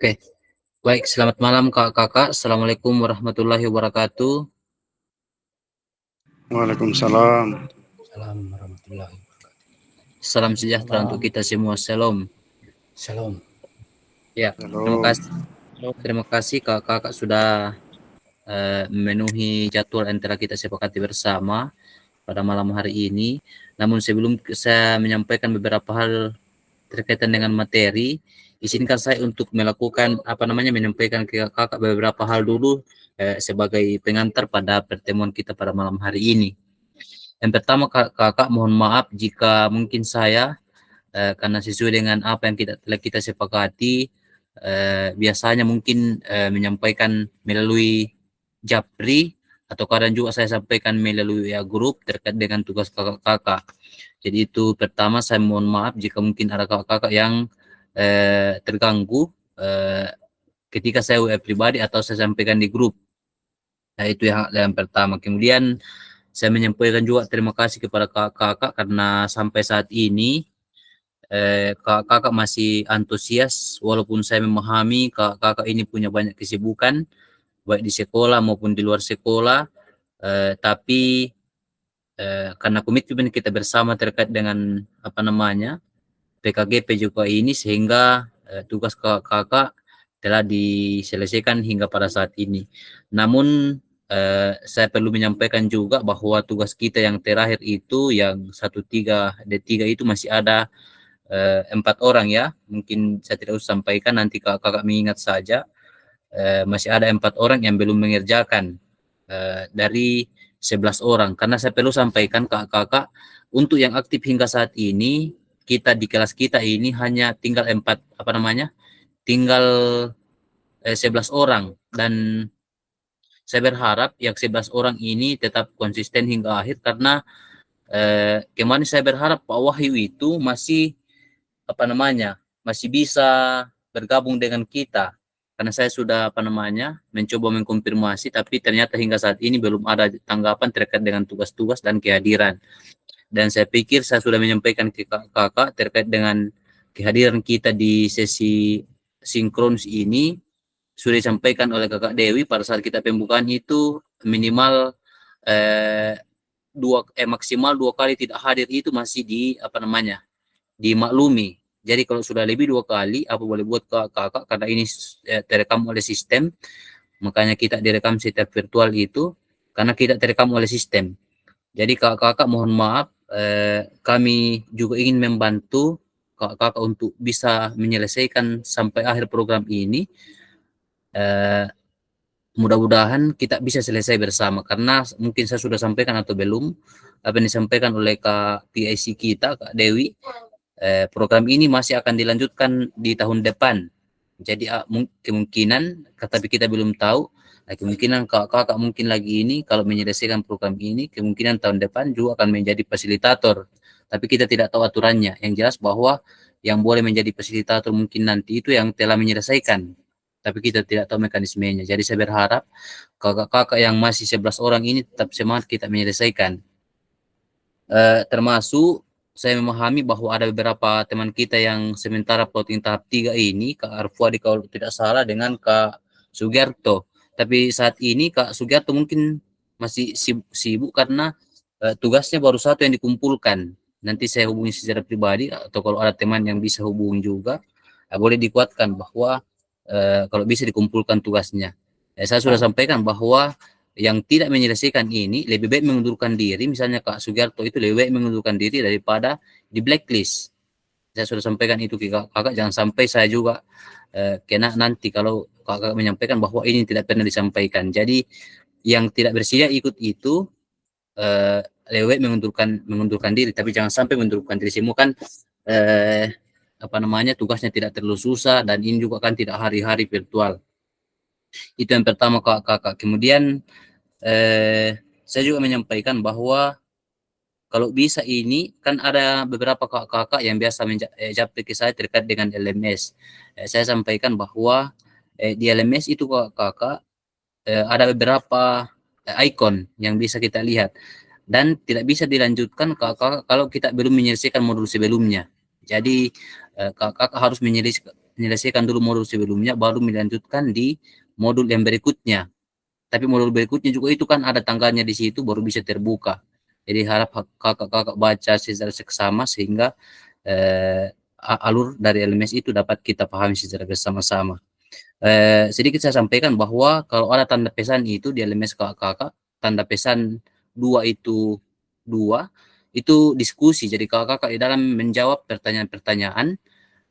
Oke, baik. Selamat malam Kakak. Assalamualaikum warahmatullahi wabarakatuh. Waalaikumsalam. Salam warahmatullahi wabarakatuh. Salam sejahtera untuk kita semua. Shalom. Shalom. Ya, terima Halo. kasih. Terima kasih Kakak sudah memenuhi jadwal yang telah kita sepakati bersama pada malam hari ini. Namun sebelum saya menyampaikan beberapa hal terkaitan dengan materi, izinkan saya untuk menyampaikan ke Kakak beberapa hal dulu sebagai pengantar pada pertemuan kita pada malam hari ini. Yang pertama Kakak mohon maaf jika mungkin saya karena sesuai dengan apa yang telah kita sepakati, biasanya mungkin menyampaikan melalui Japri atau kadang juga saya sampaikan melalui grup terkait dengan tugas kakak-kakak. Jadi itu pertama saya mohon maaf jika mungkin ada kakak-kakak yang terganggu ketika saya WA pribadi atau saya sampaikan di grup. Nah itu yang pertama. Kemudian saya menyampaikan juga terima kasih kepada kakak-kakak karena sampai saat ini kakak masih antusias walaupun saya memahami kakak ini punya banyak kesibukan baik di sekolah maupun di luar sekolah, tapi karena komitmen kita bersama terkait dengan PKGP juga ini sehingga tugas kakak telah diselesaikan hingga pada saat ini. Namun saya perlu menyampaikan juga bahwa tugas kita yang terakhir itu yang 13D3 itu masih ada 4 orang ya. Mungkin saya tidak usah sampaikan, nanti kakak mengingat saja. Masih ada 4 orang yang belum mengerjakan dari 11 orang. Karena saya perlu sampaikan kakak untuk yang aktif hingga saat ini, kita di kelas kita ini hanya tinggal 11 orang, dan saya berharap yang 11 orang ini tetap konsisten hingga akhir karena kemarin saya berharap Pak Wahyu itu masih masih bisa bergabung dengan kita karena saya sudah mencoba mengkonfirmasi, tapi ternyata hingga saat ini belum ada tanggapan terkait dengan tugas-tugas dan kehadiran. Dan saya pikir saya sudah menyampaikan ke kakak terkait dengan kehadiran kita di sesi sinkronis ini sudah disampaikan oleh kakak Dewi pada saat kita pembukaan itu minimal maksimal 2 kali tidak hadir itu masih dimaklumi. Jadi kalau sudah lebih 2 kali apa boleh buat kakak karena ini terekam oleh sistem, makanya kita direkam setiap virtual itu karena kita terekam oleh sistem. Jadi kakak mohon maaf, kami juga ingin membantu kakak untuk bisa menyelesaikan sampai akhir program ini. Mudah-mudahan kita bisa selesai bersama karena mungkin saya sudah sampaikan atau belum apa yang disampaikan oleh Kak PIC kita, Kak Dewi. Program ini masih akan dilanjutkan di tahun depan. Jadi kemungkinan, tapi kita belum tahu, kemungkinan kakak mungkin lagi ini kalau menyelesaikan program ini, kemungkinan tahun depan juga akan menjadi fasilitator. Tapi kita tidak tahu aturannya. Yang jelas bahwa yang boleh menjadi fasilitator mungkin nanti itu yang telah menyelesaikan. Tapi kita tidak tahu mekanismenya. Jadi saya berharap kakak-kakak yang masih 11 orang ini tetap semangat kita menyelesaikan. Termasuk saya memahami bahwa ada beberapa teman kita yang sementara plotting tahap 3 ini, Kak Arfuadi kalau tidak salah dengan Kak Sugiarto. Tapi saat ini Kak Sugiarto mungkin masih sibuk karena tugasnya baru satu yang dikumpulkan. Nanti saya hubungi secara pribadi atau kalau ada teman yang bisa hubungi juga, boleh dikuatkan bahwa kalau bisa dikumpulkan tugasnya. Saya sudah sampaikan bahwa yang tidak menyelesaikan ini lebih baik mengundurkan diri, misalnya Kak Sugiarto itu lebih baik mengundurkan diri daripada di blacklist. Saya sudah sampaikan itu ke kakak, jangan sampai saya juga kena nanti kalau kakak menyampaikan bahwa ini tidak pernah disampaikan. Jadi yang tidak bersedia ikut itu lebih baik mengundurkan diri, tapi jangan sampai mengundurkan diri semua kan tugasnya tidak terlalu susah dan ini juga kan tidak hari-hari virtual. Itu yang pertama kakak. Kemudian saya juga menyampaikan bahwa kalau bisa ini kan ada beberapa kakak-kakak yang biasa japri ke saya terkait dengan LMS. Saya sampaikan bahwa di LMS itu kakak ada beberapa icon yang bisa kita lihat dan tidak bisa dilanjutkan kakak kalau kita belum menyelesaikan modul sebelumnya. Jadi kakak harus menyelesaikan dulu modul sebelumnya, baru melanjutkan di modul yang berikutnya. Tapi modul berikutnya juga itu kan ada tanggalnya di situ, baru bisa terbuka. Jadi harap kakak-kakak baca secara seksama sehingga alur dari LMS itu dapat kita pahami secara bersama-sama. Sedikit saya sampaikan bahwa kalau ada tanda pesan itu di LMS kakak-kakak, tanda pesan dua itu dua, itu diskusi. Jadi kakak-kakak di dalam menjawab pertanyaan-pertanyaan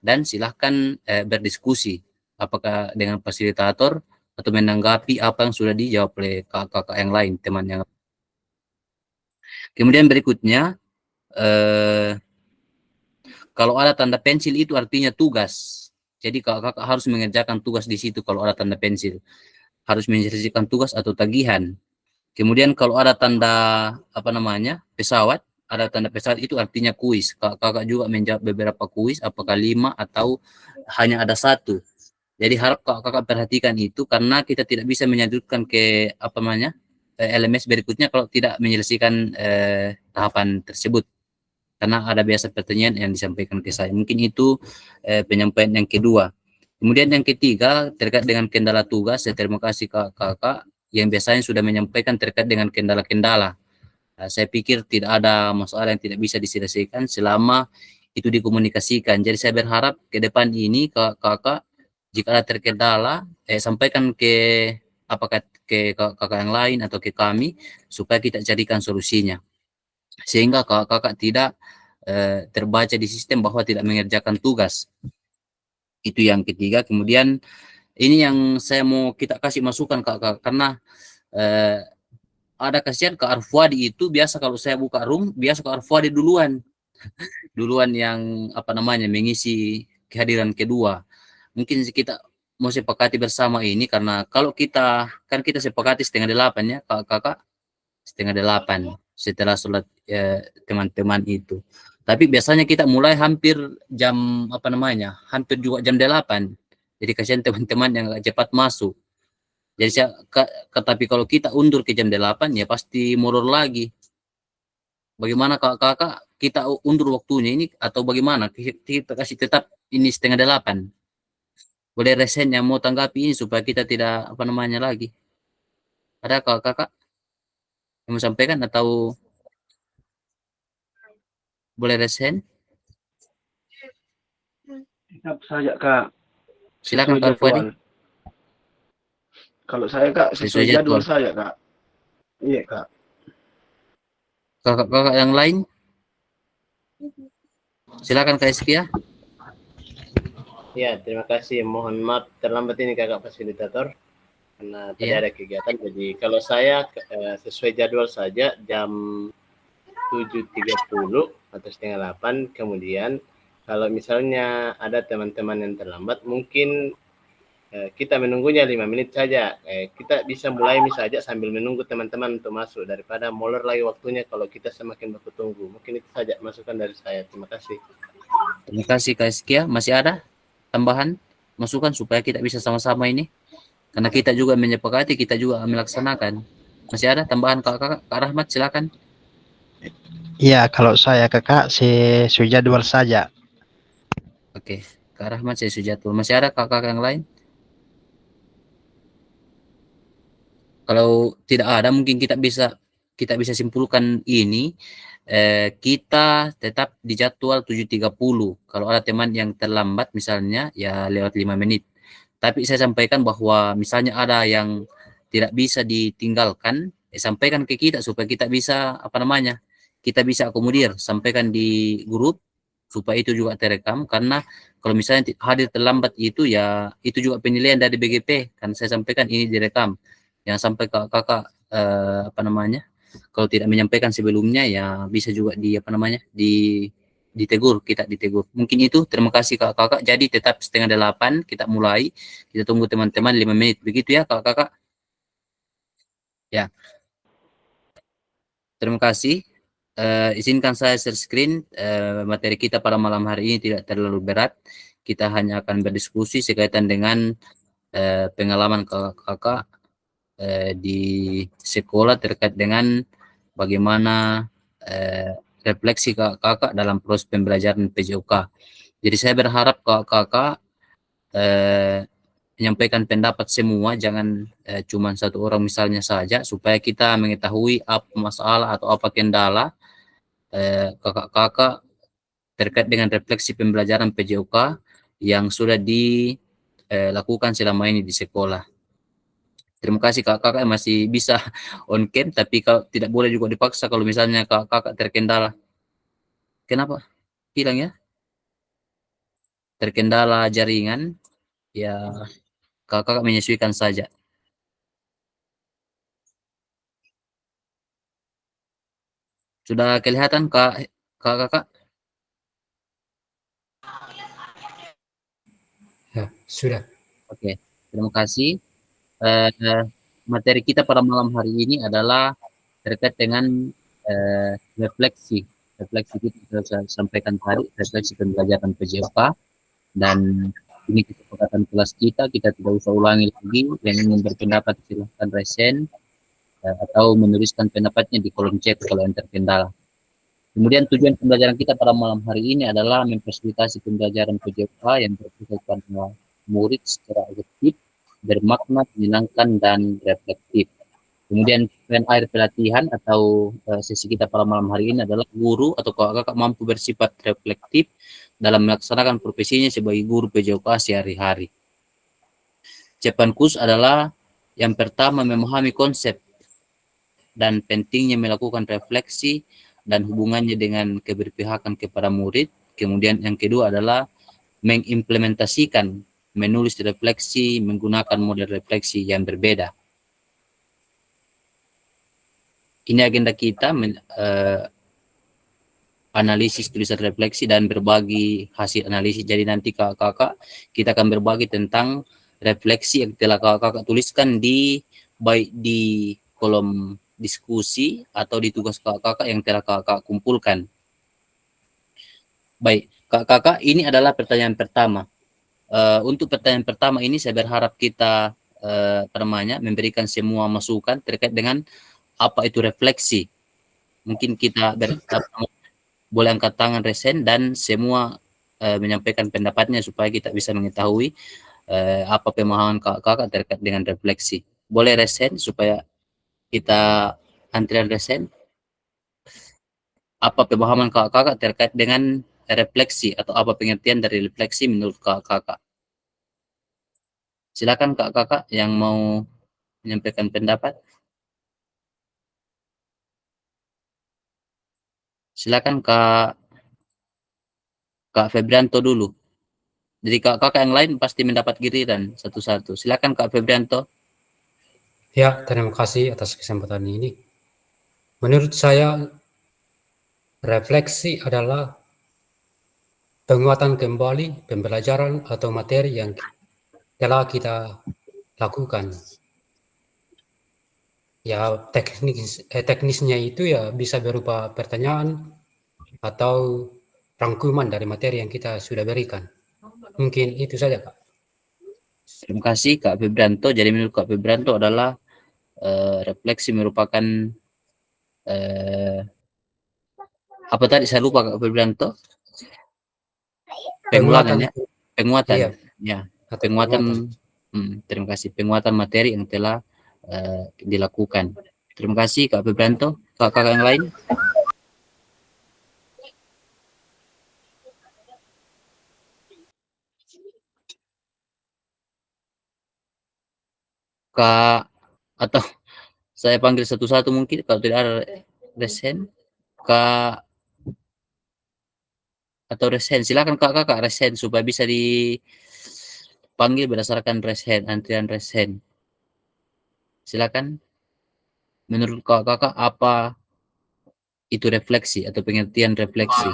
dan silahkan berdiskusi apakah dengan fasilitator atau menanggapi apa yang sudah dijawab oleh kakak-kakak yang lain, teman yang. Kemudian berikutnya, kalau ada tanda pensil itu artinya tugas. Jadi kakak-kakak harus mengerjakan tugas di situ kalau ada tanda pensil. Harus menyelesaikan tugas atau tagihan. Kemudian kalau ada tanda pesawat, ada tanda pesawat itu artinya kuis. Kakak juga menjawab beberapa kuis, apakah 5 atau hanya ada satu. Jadi harap kakak perhatikan itu karena kita tidak bisa melanjutkan ke LMS berikutnya kalau tidak menyelesaikan tahapan tersebut. Karena ada biasa pertanyaan yang disampaikan ke saya. Mungkin itu penyampaian yang kedua. Kemudian yang ketiga terkait dengan kendala tugas. Saya terima kasih kakak yang biasanya sudah menyampaikan terkait dengan kendala-kendala. Saya pikir tidak ada masalah yang tidak bisa diselesaikan selama itu dikomunikasikan. Jadi saya berharap ke depan ini kakak jika ada terkendala sampaikan ke apakah ke kakak yang lain atau ke kami supaya kita carikan solusinya sehingga kakak tidak terbaca di sistem bahwa tidak mengerjakan tugas. Itu yang ketiga. Kemudian ini yang saya mau kita kasih masukan kakak karena ada kasihan ke Arfuadi itu biasa kalau saya buka room biasa ke Arfuadi duluan yang mengisi kehadiran kedua. Mungkin kita mau sepakati bersama ini karena kalau kita sepakati 7:30 ya kakak 7:30 setelah sholat teman-teman itu. Tapi biasanya kita mulai hampir jam hampir juga jam 8. Jadi kasihan teman-teman yang agak cepat masuk. Jadi tapi kalau kita undur ke jam 8 ya pasti molor lagi. Bagaimana kakak kita undur waktunya ini atau bagaimana kita kasih tetap ini 7:30. Boleh resen yang mau tanggapi ini supaya kita tidak lagi. Ada kakak yang mau sampaikan atau boleh resen? Tetap saja Kak, Silakan sesuai Kak Fuadi. jadwal. Kalau saya Kak sesuai jadwal saya Kak. Iya Kak. Kakak-kakak yang lain? Silakan Kak Eskia. Ya, terima kasih. Mohon maaf terlambat ini kakak fasilitator karena tadi ada kegiatan. Jadi kalau saya sesuai jadwal saja jam 7.30 atau 7:30. Kemudian kalau misalnya ada teman-teman yang terlambat, mungkin kita menunggunya 5 menit saja. Kita bisa mulai saja sambil menunggu teman-teman untuk masuk daripada molor lagi waktunya kalau kita semakin baku tunggu. Mungkin itu saja masukan dari saya. Terima kasih. Terima kasih Kak Eskia. Masih ada tambahan masukan supaya kita bisa sama-sama ini? Karena kita juga menyepakati, kita juga melaksanakan. Masih ada tambahan Kak Rahmat, silakan. Iya, kalau saya kakak sesuai jadwal saja. Oke, Kak Rahmat saya sujudul. Masih ada kakak yang lain? Kalau tidak ada, mungkin kita bisa simpulkan ini. Kita tetap di jadwal 7.30. Kalau ada teman yang terlambat misalnya, ya lewat 5 menit. Tapi saya sampaikan bahwa misalnya ada yang tidak bisa ditinggalkan, sampaikan ke kita supaya kita bisa kita bisa akomodir, sampaikan di grup supaya itu juga terekam karena kalau misalnya hadir terlambat itu ya itu juga penilaian dari BGP kan saya sampaikan ini direkam. Yang sampai kakak kalau tidak menyampaikan sebelumnya ya bisa juga ditegur, kita ditegur. Mungkin itu, terima kasih kakak. Jadi tetap 7:30 kita mulai, kita tunggu teman-teman 5 menit, begitu ya kakak. Ya, terima kasih. Izinkan saya share screen. Materi kita pada malam hari ini tidak terlalu berat, kita hanya akan berdiskusi sekaitan dengan pengalaman kakak di sekolah terkait dengan bagaimana refleksi kakak dalam proses pembelajaran PJOK. Jadi saya berharap kakak menyampaikan pendapat semua, jangan cuma satu orang misalnya saja, supaya kita mengetahui apa masalah atau apa kendala kakak-kakak terkait dengan refleksi pembelajaran PJOK yang sudah dilakukan selama ini di sekolah. Terima kasih kakak-kakak yang masih bisa on cam, tapi kalau tidak boleh juga dipaksa kalau misalnya kakak-kakak terkendala. Kenapa? Hilang ya? Terkendala jaringan, ya kakak-kakak menyesuaikan saja. Sudah kelihatan kakak-kakak? Ya, sudah. Oke, terima kasih. Materi kita pada malam hari ini adalah terkait dengan refleksi. Refleksi kita sudah sampaikan tadi, refleksi pembelajaran PJOK, dan ini kesepakatan kelas kita tidak usah ulangi lagi. Yang ingin berpendapat silahkan resen atau menuliskan pendapatnya di kolom chat kalau yang terkendala. Kemudian tujuan pembelajaran kita pada malam hari ini adalah memfasilitasi pembelajaran PJOK yang berfokus pada murid secara objektif, bermakna, menyenangkan, dan reflektif. Kemudian air pelatihan atau sesi kita pada malam hari ini adalah guru atau kakak-kakak mampu bersifat reflektif dalam melaksanakan profesinya sebagai guru PJOK sehari-hari. Cepankus adalah yang pertama memahami konsep dan pentingnya melakukan refleksi dan hubungannya dengan keberpihakan kepada murid. Kemudian yang kedua adalah mengimplementasikan, menulis refleksi menggunakan model refleksi yang berbeda. Ini agenda kita, analisis tulisan refleksi dan berbagi hasil analisis. Jadi nanti kakak-kakak kita akan berbagi tentang refleksi yang telah kakak-kakak tuliskan baik di kolom diskusi atau di tugas kakak-kakak yang telah kakak kumpulkan. Baik, kakak-kakak, ini adalah pertanyaan pertama. Untuk pertanyaan pertama ini saya berharap kita memberikan semua masukan terkait dengan apa itu refleksi. Mungkin kita boleh angkat tangan resen dan semua menyampaikan pendapatnya supaya kita bisa mengetahui apa pemahaman kakak-kakak terkait dengan refleksi. Boleh resen supaya kita antrian resen. Apa pemahaman kakak-kakak terkait dengan refleksi atau apa pengertian dari refleksi menurut kakak-kakak? Silakan kakak-kakak yang mau menyampaikan pendapat. Silakan Kak Febrianto dulu. Jadi kakak-kakak yang lain pasti mendapat giliran satu-satu. Silakan Kak Febrianto. Ya, terima kasih atas kesempatan ini. Menurut saya, refleksi adalah penguatan kembali pembelajaran atau materi yang telah kita lakukan. Ya, teknisnya itu ya bisa berupa pertanyaan atau rangkuman dari materi yang kita sudah berikan. Mungkin itu saja, Kak. Terima kasih Kak Febrianto. Jadi menurut Kak Febrianto adalah refleksi merupakan apa tadi saya lupa Kak Febrianto? Penguatan ya. Penguatan. Iya. Ya, penguatan. Terima kasih. Penguatan materi yang telah dilakukan. Terima kasih Kak Febrianto. Kakak yang lain? Kak, atau saya panggil satu-satu mungkin kalau tidak ada resen. Kak atau resen, silakan kakak resen supaya bisa dipanggil berdasarkan resen, antrian resen. Silakan. Menurut kakak apa itu refleksi atau pengertian refleksi?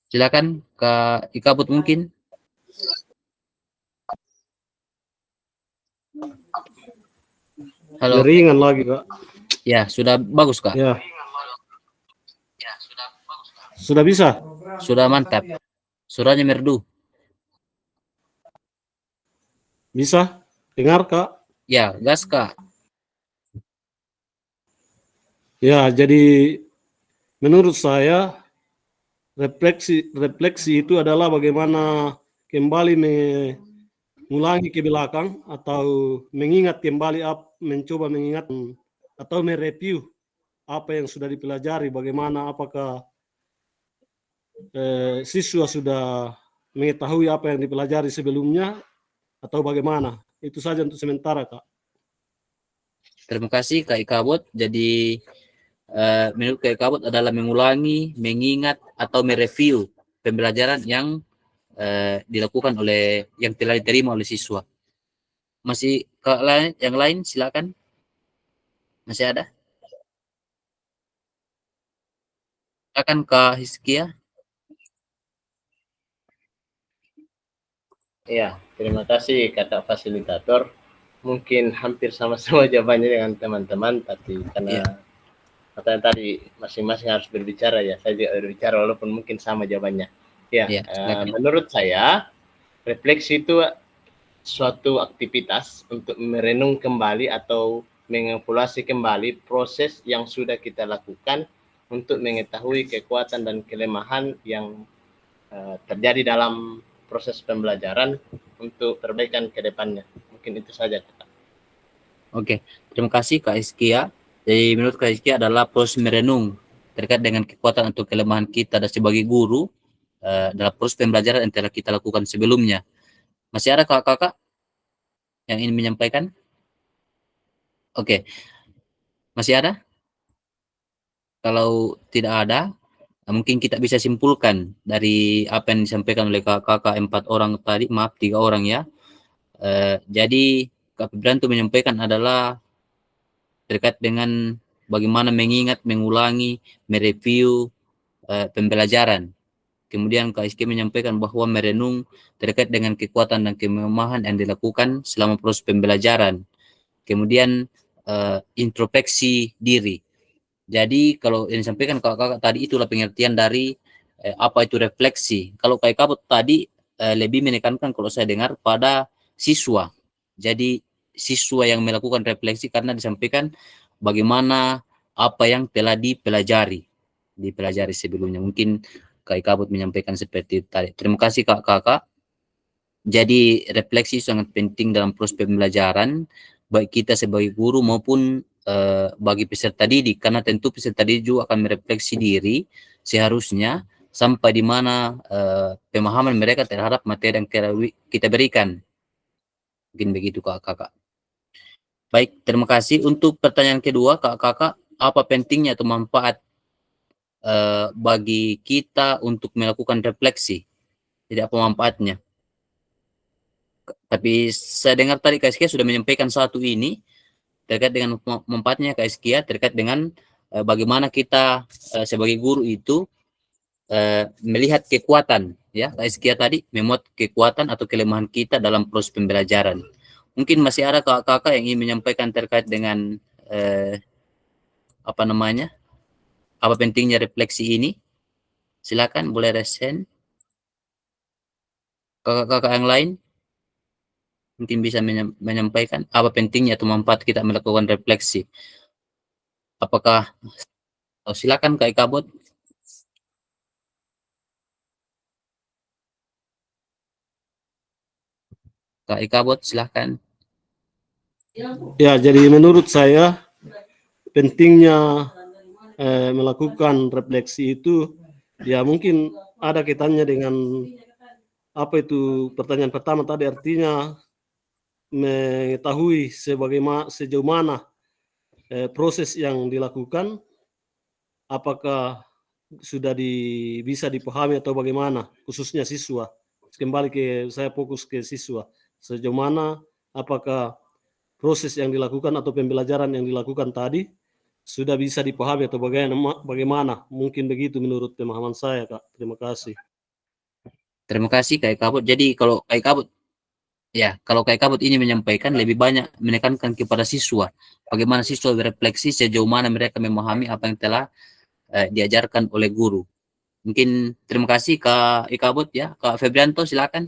Silakan Kak Ikabut mungkin. Halo. Jaringan lagi Kak. Ya, sudah bagus Kak. Ya. Sudah bisa? Sudah mantap. Suaranya merdu. Bisa? Dengar Kak? Ya, gas Kak. Ya, jadi menurut saya refleksi itu adalah bagaimana kembali mengulangi ke belakang atau mengingat kembali, mencoba mengingat atau mereview apa yang sudah dipelajari, bagaimana apakah siswa sudah mengetahui apa yang dipelajari sebelumnya atau bagaimana. Itu saja untuk sementara, Kak. Terima kasih Kak Ikabut. Jadi menurut Kak Ikabut adalah mengulangi, mengingat atau mereview pembelajaran yang dilakukan oleh yang telah diterima oleh siswa. Masih Kak lain, yang lain silakan. Masih ada? Silakan Kak Hizkia. Ya, terima kasih kata fasilitator. Mungkin hampir sama-sama jawabannya dengan teman-teman, tapi karena katanya tadi masing-masing harus berbicara ya, saya juga berbicara walaupun mungkin sama jawabannya. Ya, menurut saya refleksi itu suatu aktivitas untuk merenung kembali atau mengevaluasi kembali proses yang sudah kita lakukan untuk mengetahui kekuatan dan kelemahan yang terjadi dalam proses pembelajaran untuk perbaikan ke depannya. Mungkin itu saja. Oke, terima kasih Kak Hizkia. Jadi menurut Kak Hizkia adalah proses merenung terkait dengan kekuatan atau kelemahan kita dan sebagai guru dalam proses pembelajaran yang telah kita lakukan sebelumnya. Masih ada kakak-kakak yang ingin menyampaikan? Oke, masih ada? Kalau tidak ada, mungkin kita bisa simpulkan dari apa yang disampaikan oleh kakak-kakak 4 orang tadi, maaf 3 orang ya. Jadi Kak Febranto menyampaikan adalah terkait dengan bagaimana mengingat, mengulangi, mereview pembelajaran. Kemudian Kak Iski menyampaikan bahwa merenung terkait dengan kekuatan dan kelemahan yang dilakukan selama proses pembelajaran. Kemudian introspeksi diri. Jadi kalau yang disampaikan kakak-kakak tadi itulah pengertian dari apa itu refleksi. Kalau Kak Kabut tadi lebih menekankan kalau saya dengar pada siswa. Jadi siswa yang melakukan refleksi karena disampaikan bagaimana apa yang telah dipelajari sebelumnya. Mungkin Kak Kabut menyampaikan seperti itu tadi. Terima kasih kakak-kakak. Jadi refleksi sangat penting dalam proses pembelajaran baik kita sebagai guru maupun bagi peserta didik, karena tentu peserta didik juga akan merefleksi diri seharusnya sampai di mana pemahaman mereka terhadap materi yang kita berikan. Mungkin begitu kakak-kakak. Baik, terima kasih. Untuk pertanyaan kedua kakak-kakak, apa pentingnya atau manfaat bagi kita untuk melakukan refleksi? Tidak apa manfaatnya? Tapi saya dengar tadi Kak Iskia sudah menyampaikan satu ini terkait dengan manfaatnya Kak Iskia terkait dengan bagaimana kita sebagai guru itu melihat kekuatan ya Kak Iskia tadi memuat kekuatan atau kelemahan kita dalam proses pembelajaran. Mungkin masih ada kakak-kakak yang ingin menyampaikan terkait dengan apa pentingnya refleksi ini. Silakan boleh resen kakak-kakak yang lain. Mungkin bisa menyampaikan apa pentingnya atau manfaat kita melakukan refleksi. Apakah silakan Kak Ikabut. Kak Ikabut silakan. Ya, jadi menurut saya pentingnya melakukan refleksi itu ya mungkin ada kaitannya dengan apa itu pertanyaan pertama tadi, artinya mengetahui sejauh mana proses yang dilakukan apakah sudah bisa dipahami atau bagaimana, khususnya siswa. Kembali saya fokus ke siswa, sejauh mana apakah proses yang dilakukan atau pembelajaran yang dilakukan tadi sudah bisa dipahami atau bagaimana. Mungkin begitu menurut pemahaman saya, Kak. Terima kasih. Terima kasih Kak Ikabut. Jadi kalau Kak Ikabut kalau Kak Kabut ini menyampaikan lebih banyak menekankan kepada siswa. Bagaimana siswa berefleksi sejauh mana mereka memahami apa yang telah diajarkan oleh guru. Mungkin terima kasih Kak Ikabut ya. Kak Febrianto silakan.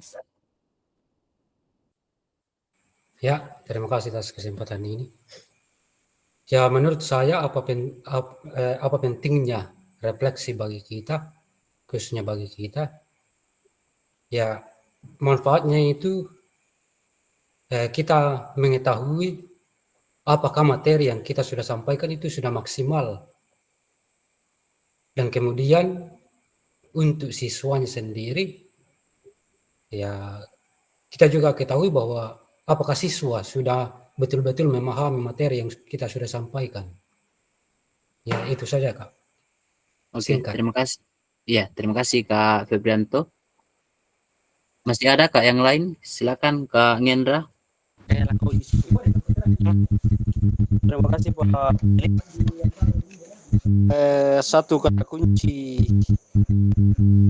Ya, terima kasih atas kesempatan ini. Ya, menurut saya apa pentingnya refleksi bagi kita, khususnya bagi kita. Ya, manfaatnya itu kita mengetahui apakah materi yang kita sudah sampaikan itu sudah maksimal, dan kemudian untuk siswanya sendiri ya kita juga ketahui bahwa apakah siswa sudah betul-betul memahami materi yang kita sudah sampaikan. Ya itu saja Kak. Oke, Singkat. terima kasih. Iya, terima kasih Kak Febrianto. Masih ada Kak yang lain? Silakan Kak Ngendra. Terima kasih Pak. Satu kata kunci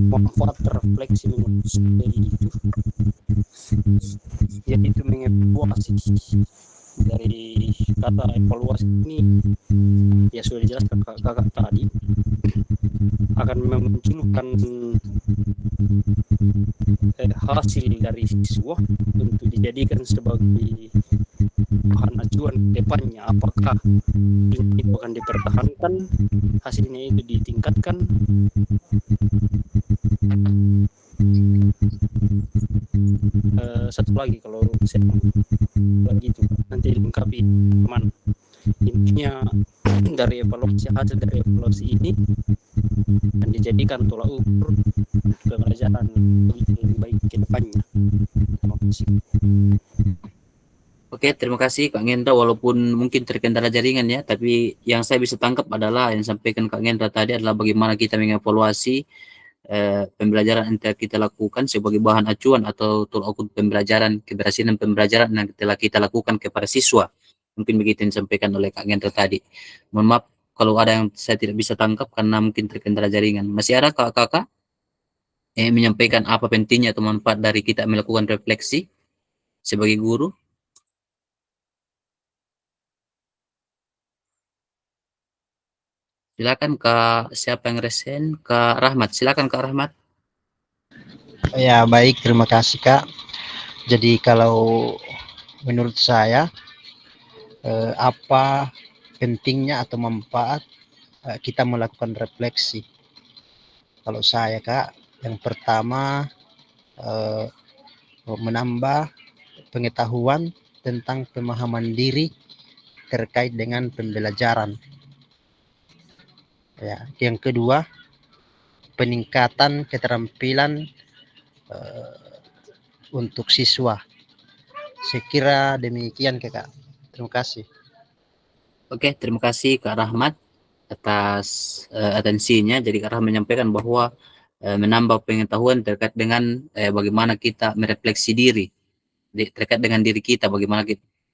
manfaat refleksi menurut saya itu yaitu mengevaluasi. Dari kata evaluasi ini ya sudah dijelaskan kakak tadi, akan memunculkan hasil dari siswa untuk dijadikan sebagai bahan acuan depannya, apakah ini akan dipertahankan, hasilnya itu ditingkatkan. Satu lagi kalau saya begitu nanti dilengkapi teman. Intinya dari evaluasi, hasil dari evaluasi ini akan dijadikan tolak ukur pembelajaran lebih baik ke depannya. Terima kasih. Oke, terima kasih Kak Ngendra. Walaupun mungkin terkendala jaringan ya, tapi yang saya bisa tangkap adalah yang sampaikan Kak Ngendra tadi adalah bagaimana kita mengevaluasi pembelajaran yang telah kita lakukan sebagai bahan acuan atau tolak ukur pembelajaran, keberhasilan pembelajaran yang telah kita lakukan kepada siswa. Mungkin begitu yang disampaikan oleh Kak Ngendra tadi. Mohon maaf kalau ada yang saya tidak bisa tangkap karena mungkin terkendala jaringan. Masih ada kakak-kakak yang menyampaikan apa pentingnya atau manfaat dari kita melakukan refleksi sebagai guru? Silakan Kak, siapa yang resen? Kak Rahmat, silakan Kak Rahmat. Ya, baik, terima kasih Kak. Jadi kalau menurut saya apa pentingnya atau manfaat kita melakukan refleksi? Kalau saya Kak, yang pertama menambah pengetahuan tentang pemahaman diri terkait dengan pembelajaran. Ya, yang kedua, peningkatan keterampilan untuk siswa. Saya kira demikian Kak. Terima kasih. Oke, terima kasih Kak Rahmat atas atensinya. Jadi Kak Rahmat menyampaikan bahwa menambah pengetahuan terkait dengan bagaimana kita merefleksi diri, terkait dengan diri kita, bagaimana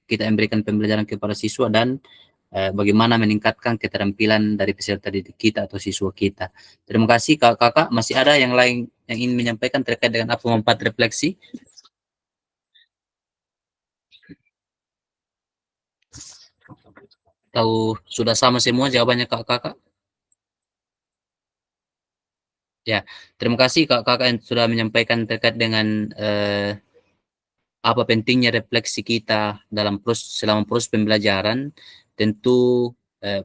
kita memberikan pembelajaran kepada siswa dan bagaimana meningkatkan keterampilan dari peserta didik kita atau siswa kita. Terima kasih kakak. Masih ada yang lain yang ingin menyampaikan terkait dengan apa manfaat refleksi? Tahu sudah sama semua jawabannya kakak? Ya, terima kasih kakak yang sudah menyampaikan terkait dengan apa pentingnya refleksi kita dalam selama proses pembelajaran. Tentu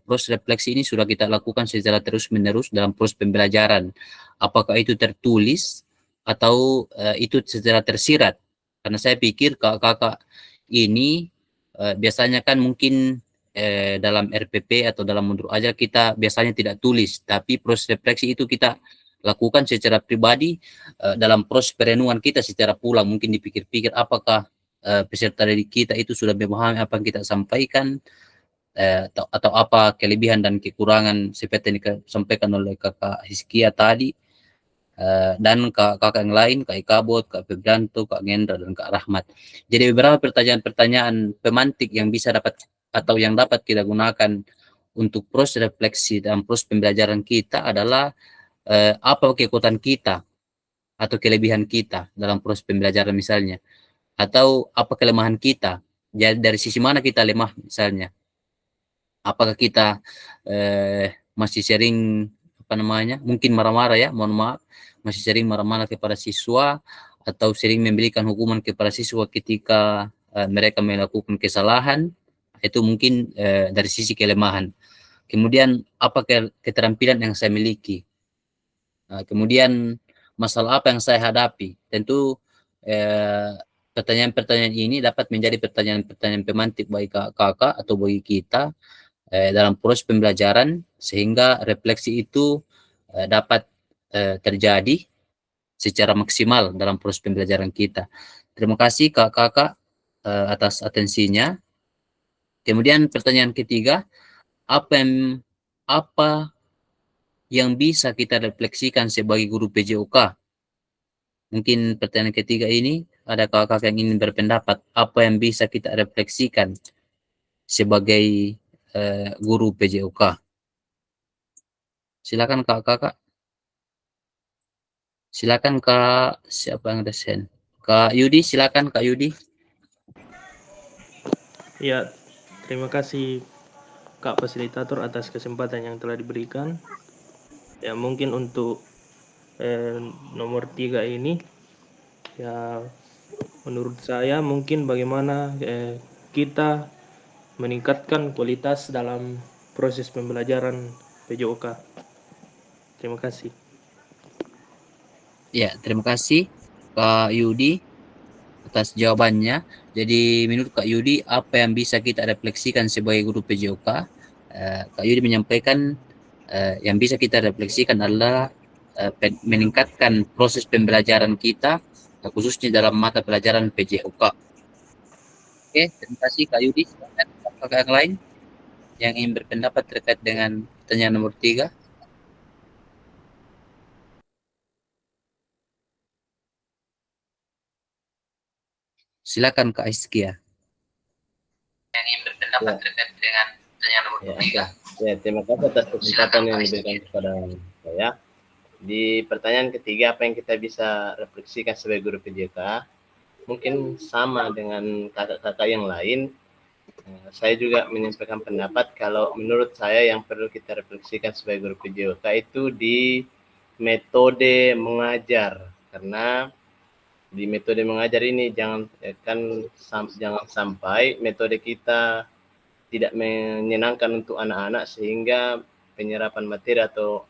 proses refleksi ini sudah kita lakukan secara terus-menerus dalam proses pembelajaran. Apakah itu tertulis atau itu secara tersirat? Karena saya pikir kakak-kakak ini biasanya kan mungkin dalam RPP atau dalam mundur aja kita biasanya tidak tulis, tapi proses refleksi itu kita lakukan secara pribadi dalam proses perenungan kita secara pulang, mungkin dipikir-pikir apakah peserta didik kita itu sudah memahami apa yang kita sampaikan atau apa kelebihan dan kekurangan seperti yang disampaikan oleh kakak Hizkia tadi dan kakak yang lain, Kak Ikabot, Kak Febrianto, Kak Ngendra, dan Kak Rahmat. Jadi beberapa pertanyaan-pertanyaan pemantik yang bisa dapat atau yang dapat kita gunakan untuk proses refleksi dalam proses pembelajaran kita adalah apa kekuatan kita atau kelebihan kita dalam proses pembelajaran misalnya, atau apa kelemahan kita, jadi dari sisi mana kita lemah misalnya, apakah kita masih sering mungkin marah-marah ya, mohon maaf, masih sering marah-marah kepada siswa atau sering memberikan hukuman kepada siswa ketika mereka melakukan kesalahan, itu mungkin dari sisi kelemahan. Kemudian apa keterampilan yang saya miliki, kemudian masalah apa yang saya hadapi. Tentu pertanyaan-pertanyaan ini dapat menjadi pertanyaan-pertanyaan pemantik bagi kakak atau bagi kita dalam proses pembelajaran, sehingga refleksi itu dapat terjadi secara maksimal dalam proses pembelajaran kita. Terima kasih kakak atas atensinya. Kemudian pertanyaan ketiga, apa yang bisa kita refleksikan sebagai guru PJOK? Mungkin pertanyaan ketiga ini ada kakak yang ingin berpendapat, apa yang bisa kita refleksikan sebagai guru PJOK? Silakan kakak. Silakan Kak, siapa yang ada sen? Kak Yudi, silakan Kak Yudi. Ya, terima kasih Kak Fasilitator atas kesempatan yang telah diberikan. Ya, mungkin untuk nomor 3 ini, ya menurut saya mungkin bagaimana kita meningkatkan kualitas dalam proses pembelajaran PJOK. Terima kasih. Ya, terima kasih Kak Yudi atas jawabannya. Jadi menurut Kak Yudi, apa yang bisa kita refleksikan sebagai guru PJOK? Kak Yudi menyampaikan yang bisa kita refleksikan adalah meningkatkan proses pembelajaran kita, khususnya dalam mata pelajaran PJOK. Oke, terima kasih Kak Yudi. Silakan kakak yang lain yang ingin berpendapat terkait dengan pertanyaan nomor 3. Silakan Kak Iskia. Yang ingin berpendapat terkait dengan pertanyaan nomor 3. Ya, terima kasih atas kesempatan yang diberikan kepada saya. Di pertanyaan ketiga, apa yang kita bisa refleksikan sebagai guru PJOK? Mungkin sama dengan kakak-kakak yang lain. Saya juga menyampaikan pendapat kalau menurut saya yang perlu kita refleksikan sebagai guru PJOK itu di metode mengajar, karena di metode mengajar ini jangan sampai metode kita tidak menyenangkan untuk anak-anak sehingga penyerapan materi atau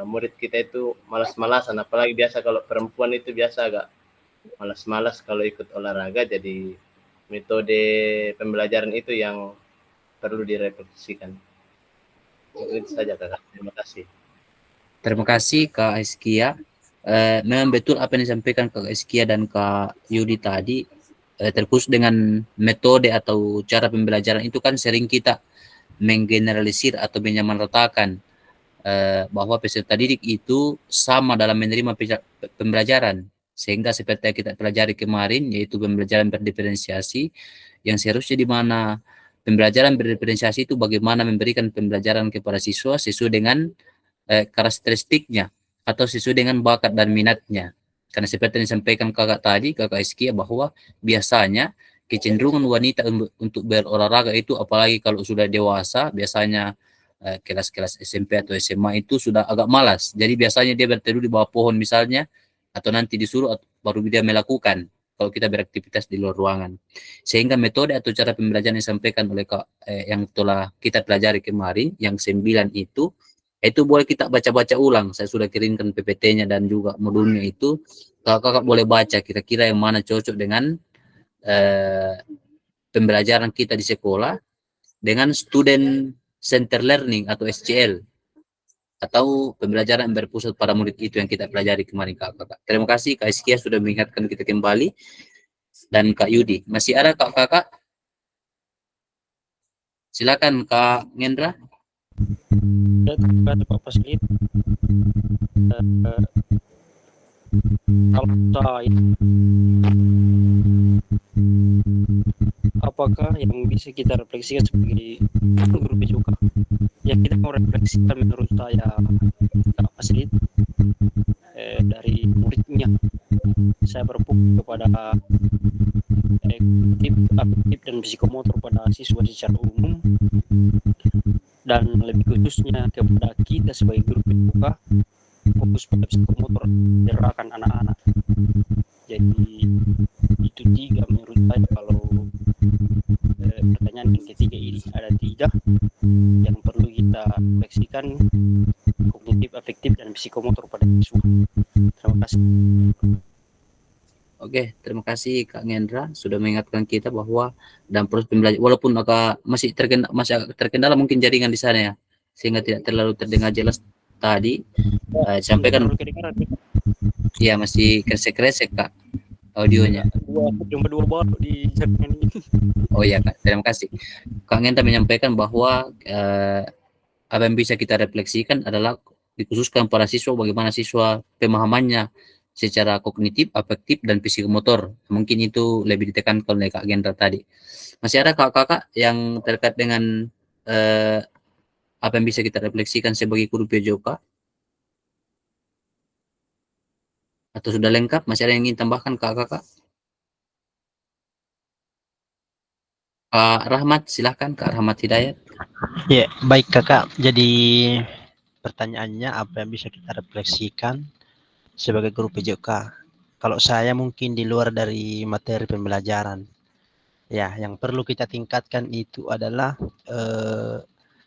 murid kita itu malas-malasan, apalagi biasa kalau perempuan itu biasa agak malas-malas kalau ikut olahraga. Jadi metode pembelajaran itu yang perlu direfleksikan. Itu saja kakak. Terima kasih. Terima kasih Kak Iskia. Memang betul apa yang disampaikan Kak Iskia dan Kak Yudi tadi, terkhusus dengan metode atau cara pembelajaran itu kan sering kita menggeneralisir atau menyamaratakan bahwa peserta didik itu sama dalam menerima pembelajaran, sehingga seperti yang kita pelajari kemarin, yaitu pembelajaran berdiferensiasi, yang seharusnya di mana pembelajaran berdiferensiasi itu bagaimana memberikan pembelajaran kepada siswa sesuai dengan karakteristiknya atau sesuai dengan bakat dan minatnya. Karena seperti yang disampaikan kakak tadi, kakak Iskia, bahwa biasanya kecenderungan wanita untuk berolahraga itu, apalagi kalau sudah dewasa, biasanya kelas-kelas SMP atau SMA itu sudah agak malas. Jadi biasanya dia berteduh di bawah pohon misalnya, atau nanti disuruh baru dia melakukan kalau kita beraktivitas di luar ruangan. Sehingga metode atau cara pembelajaran yang disampaikan oleh yang telah kita pelajari kemarin, yang 9 itu boleh kita baca-baca ulang. Saya sudah kirimkan PPT-nya dan juga modulnya itu. Kakak boleh baca kira-kira yang mana cocok dengan pembelajaran kita di sekolah dengan student center learning atau SCL, atau pembelajaran yang berpusat pada murid itu yang kita pelajari kemarin kakak. Terima kasih Kak Iskia sudah mengingatkan kita kembali, dan Kak Yudi. Masih ada kakak? Silakan Kak Ngendra. Ya, terima kasih Pak Paslit. Kalau saya, apakah yang bisa kita refleksikan sebagai guru PJOK? Ya, kita mau refleksikan menurut saya Pak Paslit dari muridnya. Saya berfokus kepada aktif dan psikomotor pada siswa secara umum, dan lebih khususnya kepada kita sebagai guru PJOK, fokus pada psikomotor gerakan anak-anak. Jadi itu 3 menurut saya. Kalau pertanyaan yang ketiga ini ada 3 yang perlu kita refleksikan: kognitif, afektif, dan psikomotor pada siswa. Terima kasih. Oke, terima kasih Kak Ngendra sudah mengingatkan kita bahwa dalam proses pembelajaran walaupun masih agak terkendala mungkin jaringan di sana ya, sehingga tidak terlalu terdengar jelas tadi. Sampaikan Terlalu kedengaran. ya masih kresek-kresek Kak audionya. Cuma dua baru di jaringan ini. Oh ya Kak, terima kasih. Kak Ngendra menyampaikan bahwa apa yang bisa kita refleksikan adalah dikhususkan para siswa, bagaimana siswa pemahamannya secara kognitif, afektif, dan psikomotor. Mungkin itu lebih ditekankan oleh Kak Gendra tadi. Masih ada kakak-kakak yang terkait dengan apa yang bisa kita refleksikan sebagai guru PJOK? Atau sudah lengkap? Masih ada yang ingin tambahkan kakak-kakak? Kak Rahmat, silahkan Kak Rahmat Hidayat. Ya, baik kakak. Jadi pertanyaannya apa yang bisa kita refleksikan sebagai guru PJK? Kalau saya mungkin di luar dari materi pembelajaran. Ya, yang perlu kita tingkatkan itu adalah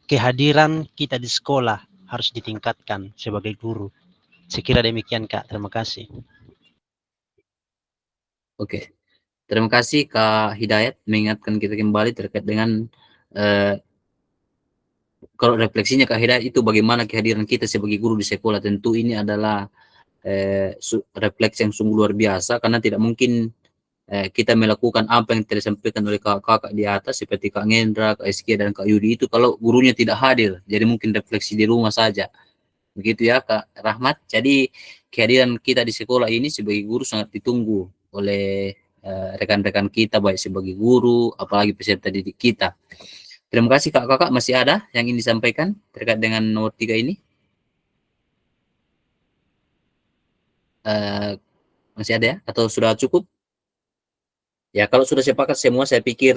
kehadiran kita di sekolah harus ditingkatkan sebagai guru. Sekira demikian Kak, terima kasih. Oke, terima kasih Kak Hidayat mengingatkan kita kembali terkait dengan kalau refleksinya Kak Hidayat itu bagaimana kehadiran kita sebagai guru di sekolah. Tentu ini adalah refleks yang sungguh luar biasa karena tidak mungkin kita melakukan apa yang disampaikan oleh kakak-kakak di atas seperti Kak Ngendra, Kak Eskia, dan Kak Yudi itu kalau gurunya tidak hadir. Jadi mungkin refleksi di rumah saja. Begitu ya Kak Rahmat. Jadi kehadiran kita di sekolah ini sebagai guru sangat ditunggu oleh rekan-rekan kita baik sebagai guru apalagi peserta didik kita. Terima kasih kakak-kakak. Masih ada yang ingin disampaikan terkait dengan nomor 3 ini? Masih ada ya? Atau sudah cukup? Ya, kalau sudah sepakat semua, saya pikir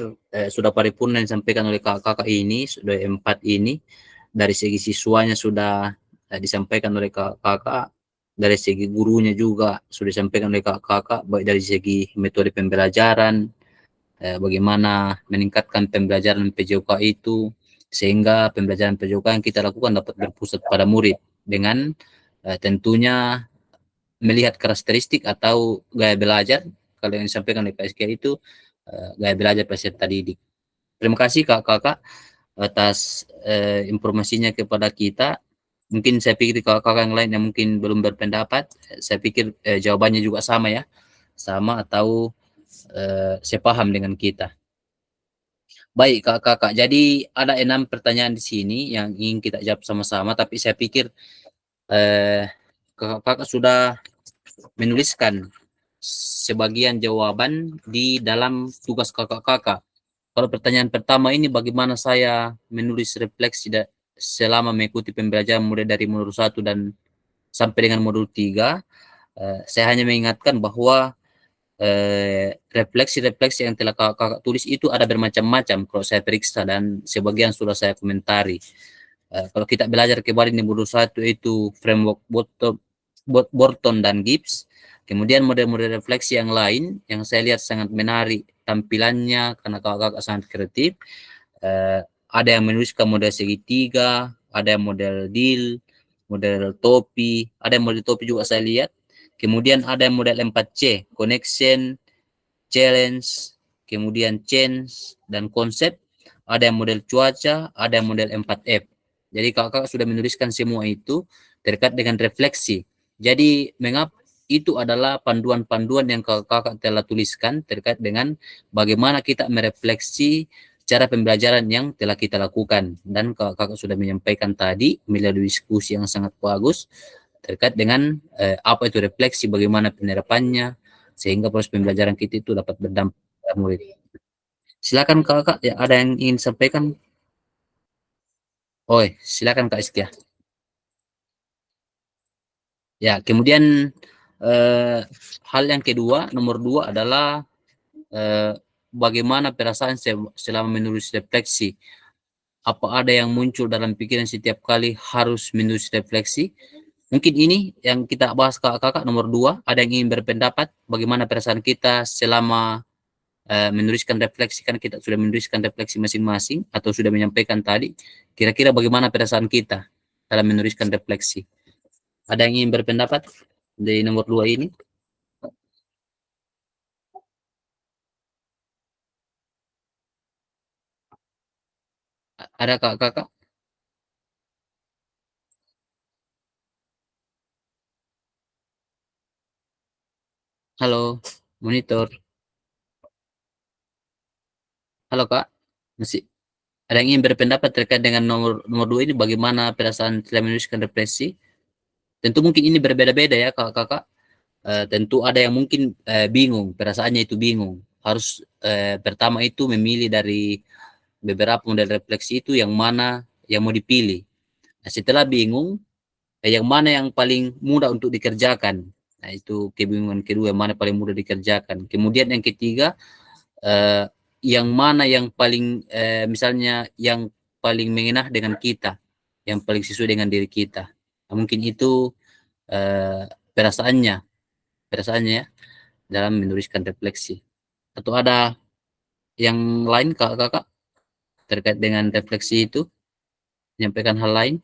sudah paripurna yang disampaikan oleh kakak-kakak ini, sudah 4 ini. Dari segi siswanya sudah disampaikan oleh kakak-kakak, dari segi gurunya juga sudah disampaikan oleh kakak-kakak, baik dari segi metode pembelajaran, bagaimana meningkatkan pembelajaran PJOK itu, sehingga pembelajaran PJOK yang kita lakukan dapat berpusat pada murid, dengan tentunya melihat karakteristik atau gaya belajar kalau yang disampaikan oleh Pak SK itu gaya belajar peserta didik. Terima kasih kakak-kakak atas informasinya kepada kita. Mungkin saya pikir kakak-kakak yang lain yang mungkin belum berpendapat, saya pikir jawabannya juga sama ya, sama atau sepaham dengan kita. Baik kakak-kakak, jadi ada 6 pertanyaan di sini yang ingin kita jawab sama-sama, tapi saya pikir kakak-kakak sudah menuliskan sebagian jawaban di dalam tugas kakak-kakak. Kalau pertanyaan pertama ini bagaimana saya menulis refleksi selama mengikuti pembelajaran mulai dari modul 1 dan sampai dengan modul 3, saya hanya mengingatkan bahwa refleksi-refleksi yang telah kakak tulis itu ada bermacam-macam kalau saya periksa dan sebagian sudah saya komentari. Kalau kita belajar kembali di modul 1 itu framework Borton dan Gibbs. Kemudian model-model refleksi yang lain yang saya lihat sangat menarik tampilannya karena kakak-kakak sangat kreatif. Ada yang menuliskan model segitiga, ada yang model deal, model topi, ada yang model topi juga saya lihat. Kemudian ada yang model 4C, connection, challenge, kemudian change, dan konsep. Ada yang model cuaca, ada yang model 4F. Jadi kakak sudah menuliskan semua itu terkait dengan refleksi. Jadi mengapa itu adalah panduan-panduan yang kakak telah tuliskan terkait dengan bagaimana kita merefleksi cara pembelajaran yang telah kita lakukan. Dan kakak sudah menyampaikan tadi melalui diskusi yang sangat bagus terkait dengan apa itu refleksi, bagaimana penerapannya, sehingga proses pembelajaran kita itu dapat berdampak pada murid. Silakan kakak, ya, ada yang ingin sampaikan? Oh, silakan Kak Iskia. Ya, kemudian hal yang kedua, nomor 2 adalah bagaimana perasaan selama menulis refleksi. Apa ada yang muncul dalam pikiran setiap kali harus menulis refleksi? Mungkin ini yang kita bahas kakak nomor 2. Ada yang ingin berpendapat bagaimana perasaan kita selama menuliskan refleksi, kan kita sudah menuliskan refleksi masing-masing atau sudah menyampaikan tadi. Kira-kira bagaimana perasaan kita dalam menuliskan refleksi? Ada yang ingin berpendapat di nomor 2 ini? Ada kakak? Halo, monitor. Halo kak, masih ada yang ingin berpendapat terkait dengan nomor nomor dua ini, bagaimana perasaan setelah menuliskan refleksi? Tentu mungkin ini berbeda-beda ya kakak. Tentu ada yang mungkin bingung, perasaannya itu bingung. Harus pertama itu memilih dari beberapa model refleksi itu yang mana yang mau dipilih. Nah, setelah bingung, yang mana yang paling mudah untuk dikerjakan. Nah, itu kebingungan kedua, yang mana paling mudah dikerjakan. Kemudian yang ketiga, eh, yang mana yang paling misalnya yang paling mengenah dengan kita, yang paling sesuai dengan diri kita. Nah, mungkin itu perasaannya, perasaannya ya, dalam menuliskan refleksi. Atau ada yang lain kakak terkait dengan refleksi itu, menyampaikan hal lain?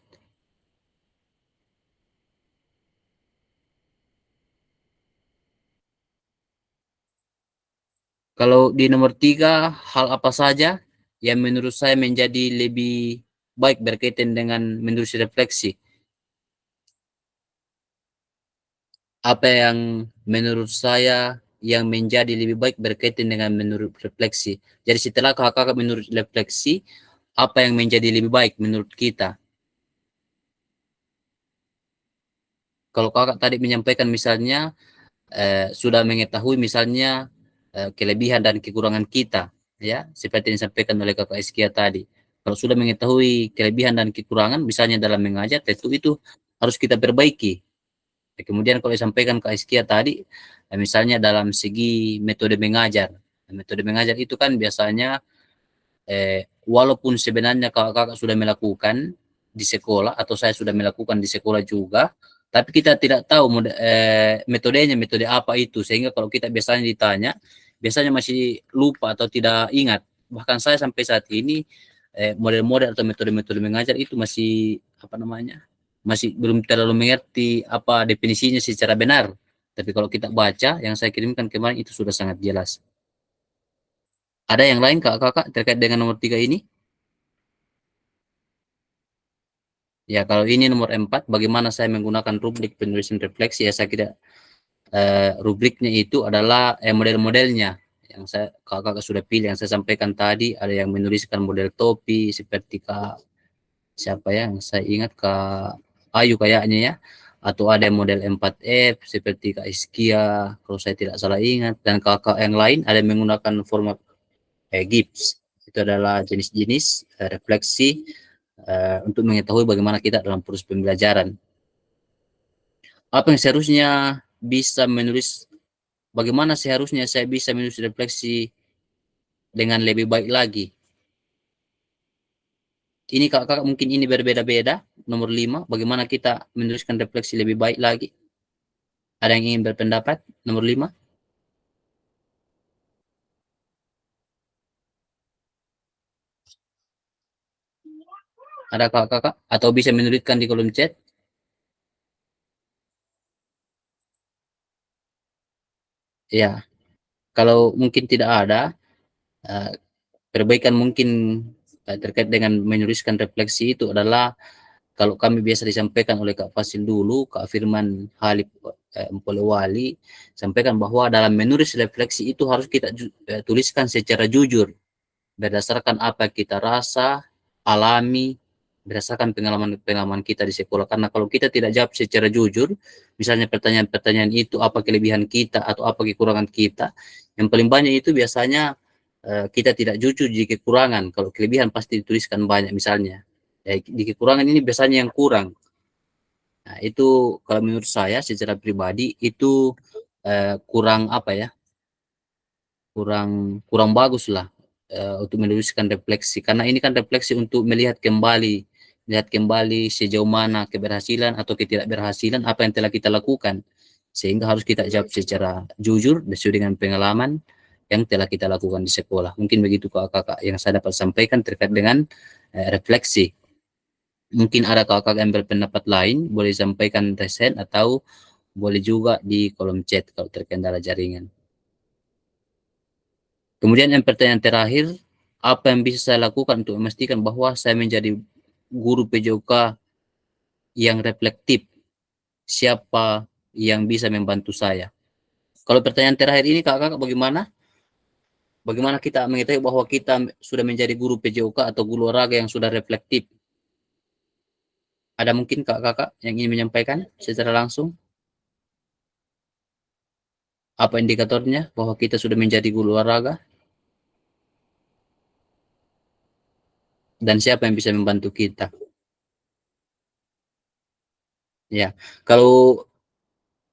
Kalau di nomor 3, hal apa saja yang menurut saya menjadi lebih baik berkaitan dengan menulis refleksi? Apa yang menurut saya yang menjadi lebih baik berkaitan dengan menurut refleksi? Jadi setelah kakak menurut refleksi, apa yang menjadi lebih baik menurut kita? Kalau kakak tadi menyampaikan misalnya sudah mengetahui misalnya kelebihan dan kekurangan kita, ya seperti yang disampaikan oleh kakak Iskia tadi. Kalau sudah mengetahui kelebihan dan kekurangan, misalnya dalam mengajar, tentu itu harus kita perbaiki. Kemudian kalau disampaikan Kak Iskia tadi, misalnya dalam segi metode mengajar. Metode mengajar itu kan biasanya walaupun sebenarnya kakak sudah melakukan di sekolah atau saya sudah melakukan di sekolah juga, tapi kita tidak tahu metodenya, metode apa itu, sehingga kalau kita biasanya ditanya, biasanya masih lupa atau tidak ingat. Bahkan saya sampai saat ini model-model atau metode-metode mengajar itu masih apa namanya, masih belum terlalu mengerti apa definisinya secara benar. Tapi kalau kita baca yang saya kirimkan kemarin itu sudah sangat jelas. Ada yang lain kakak terkait dengan nomor 3 ini? Ya, kalau ini nomor 4, bagaimana saya menggunakan rubrik penulisan refleksi, ya saya kira rubriknya itu adalah model-modelnya yang saya kakak sudah pilih, yang saya sampaikan tadi. Ada yang menuliskan model topi seperti Kak siapa ya, yang saya ingat Kak Ayu kayaknya ya, atau ada model 4F seperti Kak Iskia kalau saya tidak salah ingat, dan kakak yang lain ada yang menggunakan format GIPS. Itu adalah jenis-jenis refleksi untuk mengetahui bagaimana kita dalam proses pembelajaran. Apa yang seharusnya bisa menulis, bagaimana seharusnya saya bisa menulis refleksi dengan lebih baik lagi. Ini kakak mungkin ini berbeda-beda. Nomor 5, bagaimana kita menuliskan refleksi lebih baik lagi. Ada yang ingin berpendapat? Nomor 5. Ada kakak? Atau bisa menuliskan di kolom chat? Ya, kalau mungkin tidak ada, perbaikan mungkin terkait dengan menuliskan refleksi itu adalah kalau kami biasa disampaikan oleh Kak Fasil dulu, Kak Firman Halip Empolewali, sampaikan bahwa dalam menulis refleksi itu harus kita tuliskan secara jujur, berdasarkan apa yang kita rasa, alami, berdasarkan pengalaman-pengalaman kita di sekolah. Karena kalau kita tidak jawab secara jujur, misalnya pertanyaan-pertanyaan itu apa kelebihan kita atau apa kekurangan kita, yang paling banyak itu biasanya kita tidak jujur di kekurangan. Kalau kelebihan pasti dituliskan banyak misalnya. Di kekurangan ini biasanya yang kurang. Nah, itu kalau menurut saya secara pribadi itu kurang apa ya? Kurang bagus lah untuk menuliskan refleksi, karena ini kan refleksi untuk melihat kembali sejauh mana keberhasilan atau ketidakberhasilan apa yang telah kita lakukan, sehingga harus kita jawab secara jujur sesuai dengan pengalaman yang telah kita lakukan di sekolah. Mungkin begitu kakak yang saya dapat sampaikan terkait dengan refleksi. Mungkin ada kakak yang berpendapat lain, boleh sampaikan resen atau boleh juga di kolom chat kalau terkendala jaringan. Kemudian yang pertanyaan terakhir, apa yang bisa saya lakukan untuk memastikan bahwa saya menjadi guru PJOK yang reflektif? Siapa yang bisa membantu saya? Kalau pertanyaan terakhir ini kakak bagaimana? Bagaimana kita mengetahui bahwa kita sudah menjadi guru PJOK atau guru olahraga yang sudah reflektif? Ada mungkin kakak yang ingin menyampaikan secara langsung? Apa indikatornya bahwa kita sudah menjadi guru olahraga? Dan siapa yang bisa membantu kita? Ya, kalau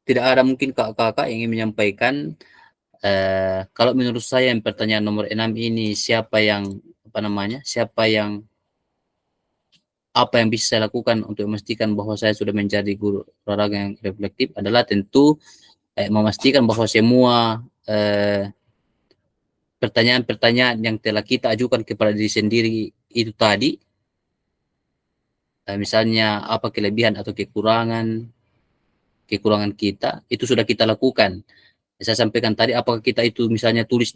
tidak ada mungkin kakak-kakak yang ingin menyampaikan, kalau menurut saya yang pertanyaan nomor 6 ini, siapa yang apa yang bisa saya lakukan untuk memastikan bahwa saya sudah menjadi guru olahraga yang reflektif adalah tentu memastikan bahwa semua pertanyaan-pertanyaan yang telah kita ajukan kepada diri sendiri itu tadi, misalnya apa kelebihan atau kekurangan kita, itu sudah kita lakukan. Saya sampaikan tadi, apakah kita itu misalnya tulis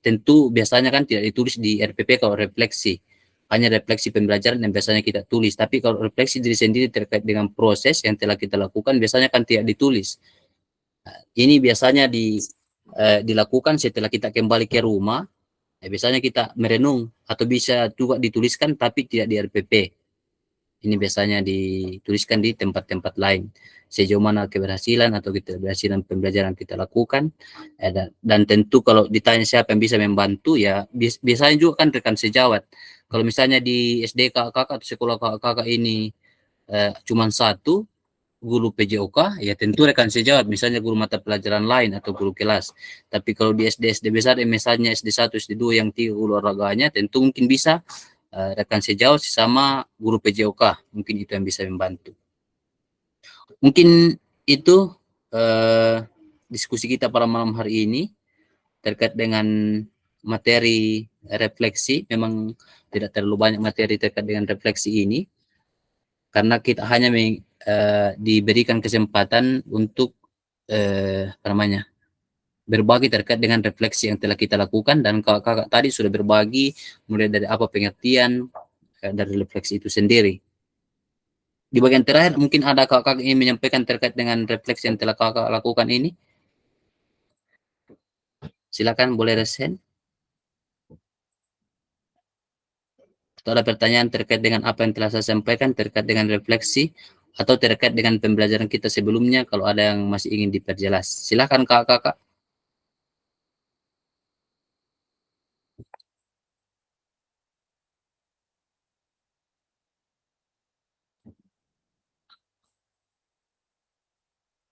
tentu biasanya kan tidak ditulis di RPP kalau refleksi, hanya refleksi pembelajaran yang biasanya kita tulis. Tapi kalau refleksi diri sendiri terkait dengan proses yang telah kita lakukan, biasanya kan tidak ditulis. Ini biasanya dilakukan setelah kita kembali ke rumah. Biasanya kita merenung, atau bisa juga dituliskan tapi tidak di RPP. Ini biasanya dituliskan di tempat-tempat lain. Sejauh mana keberhasilan atau keberhasilan pembelajaran kita lakukan. Dan tentu kalau ditanya siapa yang bisa membantu, ya biasanya juga kan rekan sejawat. Kalau misalnya di SD kakak atau sekolah kakak ini cuma satu guru PJOK, ya tentu rekan sejawat, misalnya guru mata pelajaran lain atau guru kelas. Tapi kalau di SD besar, misalnya SD 1, SD 2 yang 3 guru olahraganya, tentu mungkin bisa rekan sejauh sama guru PJOK, mungkin itu yang bisa membantu. Mungkin itu diskusi kita pada malam hari ini terkait dengan materi refleksi. Memang tidak terlalu banyak materi terkait dengan refleksi ini, karena kita hanya diberikan kesempatan untuk berbagi terkait dengan refleksi yang telah kita lakukan, dan kakak tadi sudah berbagi mulai dari apa pengertian dari refleksi itu sendiri. Di bagian terakhir mungkin ada kakak ingin menyampaikan terkait dengan refleksi yang telah kakak lakukan ini. Silakan, boleh resen. Atau ada pertanyaan terkait dengan apa yang telah saya sampaikan terkait dengan refleksi atau terkait dengan pembelajaran kita sebelumnya, kalau ada yang masih ingin diperjelas. Silakan kakak.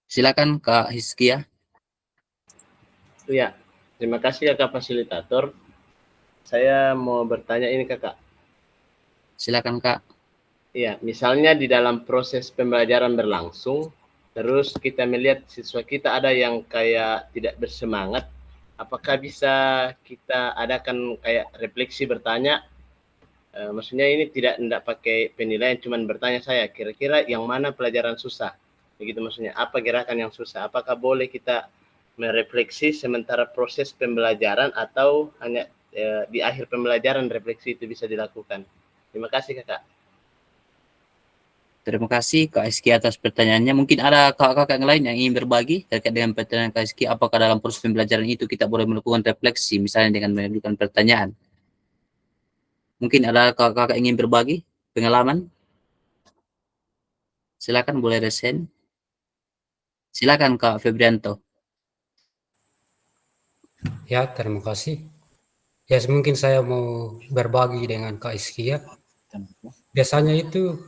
Silakan Kak Hizkia. Ya, terima kasih kakak fasilitator. Saya mau bertanya ini kakak. Silakan Kak. Iya, misalnya di dalam proses pembelajaran berlangsung, terus kita melihat siswa kita ada yang kayak tidak bersemangat, apakah bisa kita adakan kayak refleksi bertanya? Maksudnya ini tidak pakai penilaian, cuman bertanya saya, kira-kira yang mana pelajaran susah? Begitu maksudnya, apa gerakan yang susah? Apakah boleh kita merefleksi sementara proses pembelajaran, atau hanya di akhir pembelajaran refleksi itu bisa dilakukan? Terima kasih kakak. Terima kasih Kak Hizkia atas pertanyaannya. Mungkin ada kakak-kakak yang lain yang ingin berbagi terkait dengan pertanyaan Kak Hizkia, apakah dalam proses pembelajaran itu kita boleh melakukan refleksi, misalnya dengan mengajukan pertanyaan. Mungkin ada kakak-kakak yang ingin berbagi pengalaman. Silakan, boleh resen. Silakan Kak Febrianto. Ya, terima kasih. Ya, mungkin saya mau berbagi dengan Kak Iskia. Biasanya itu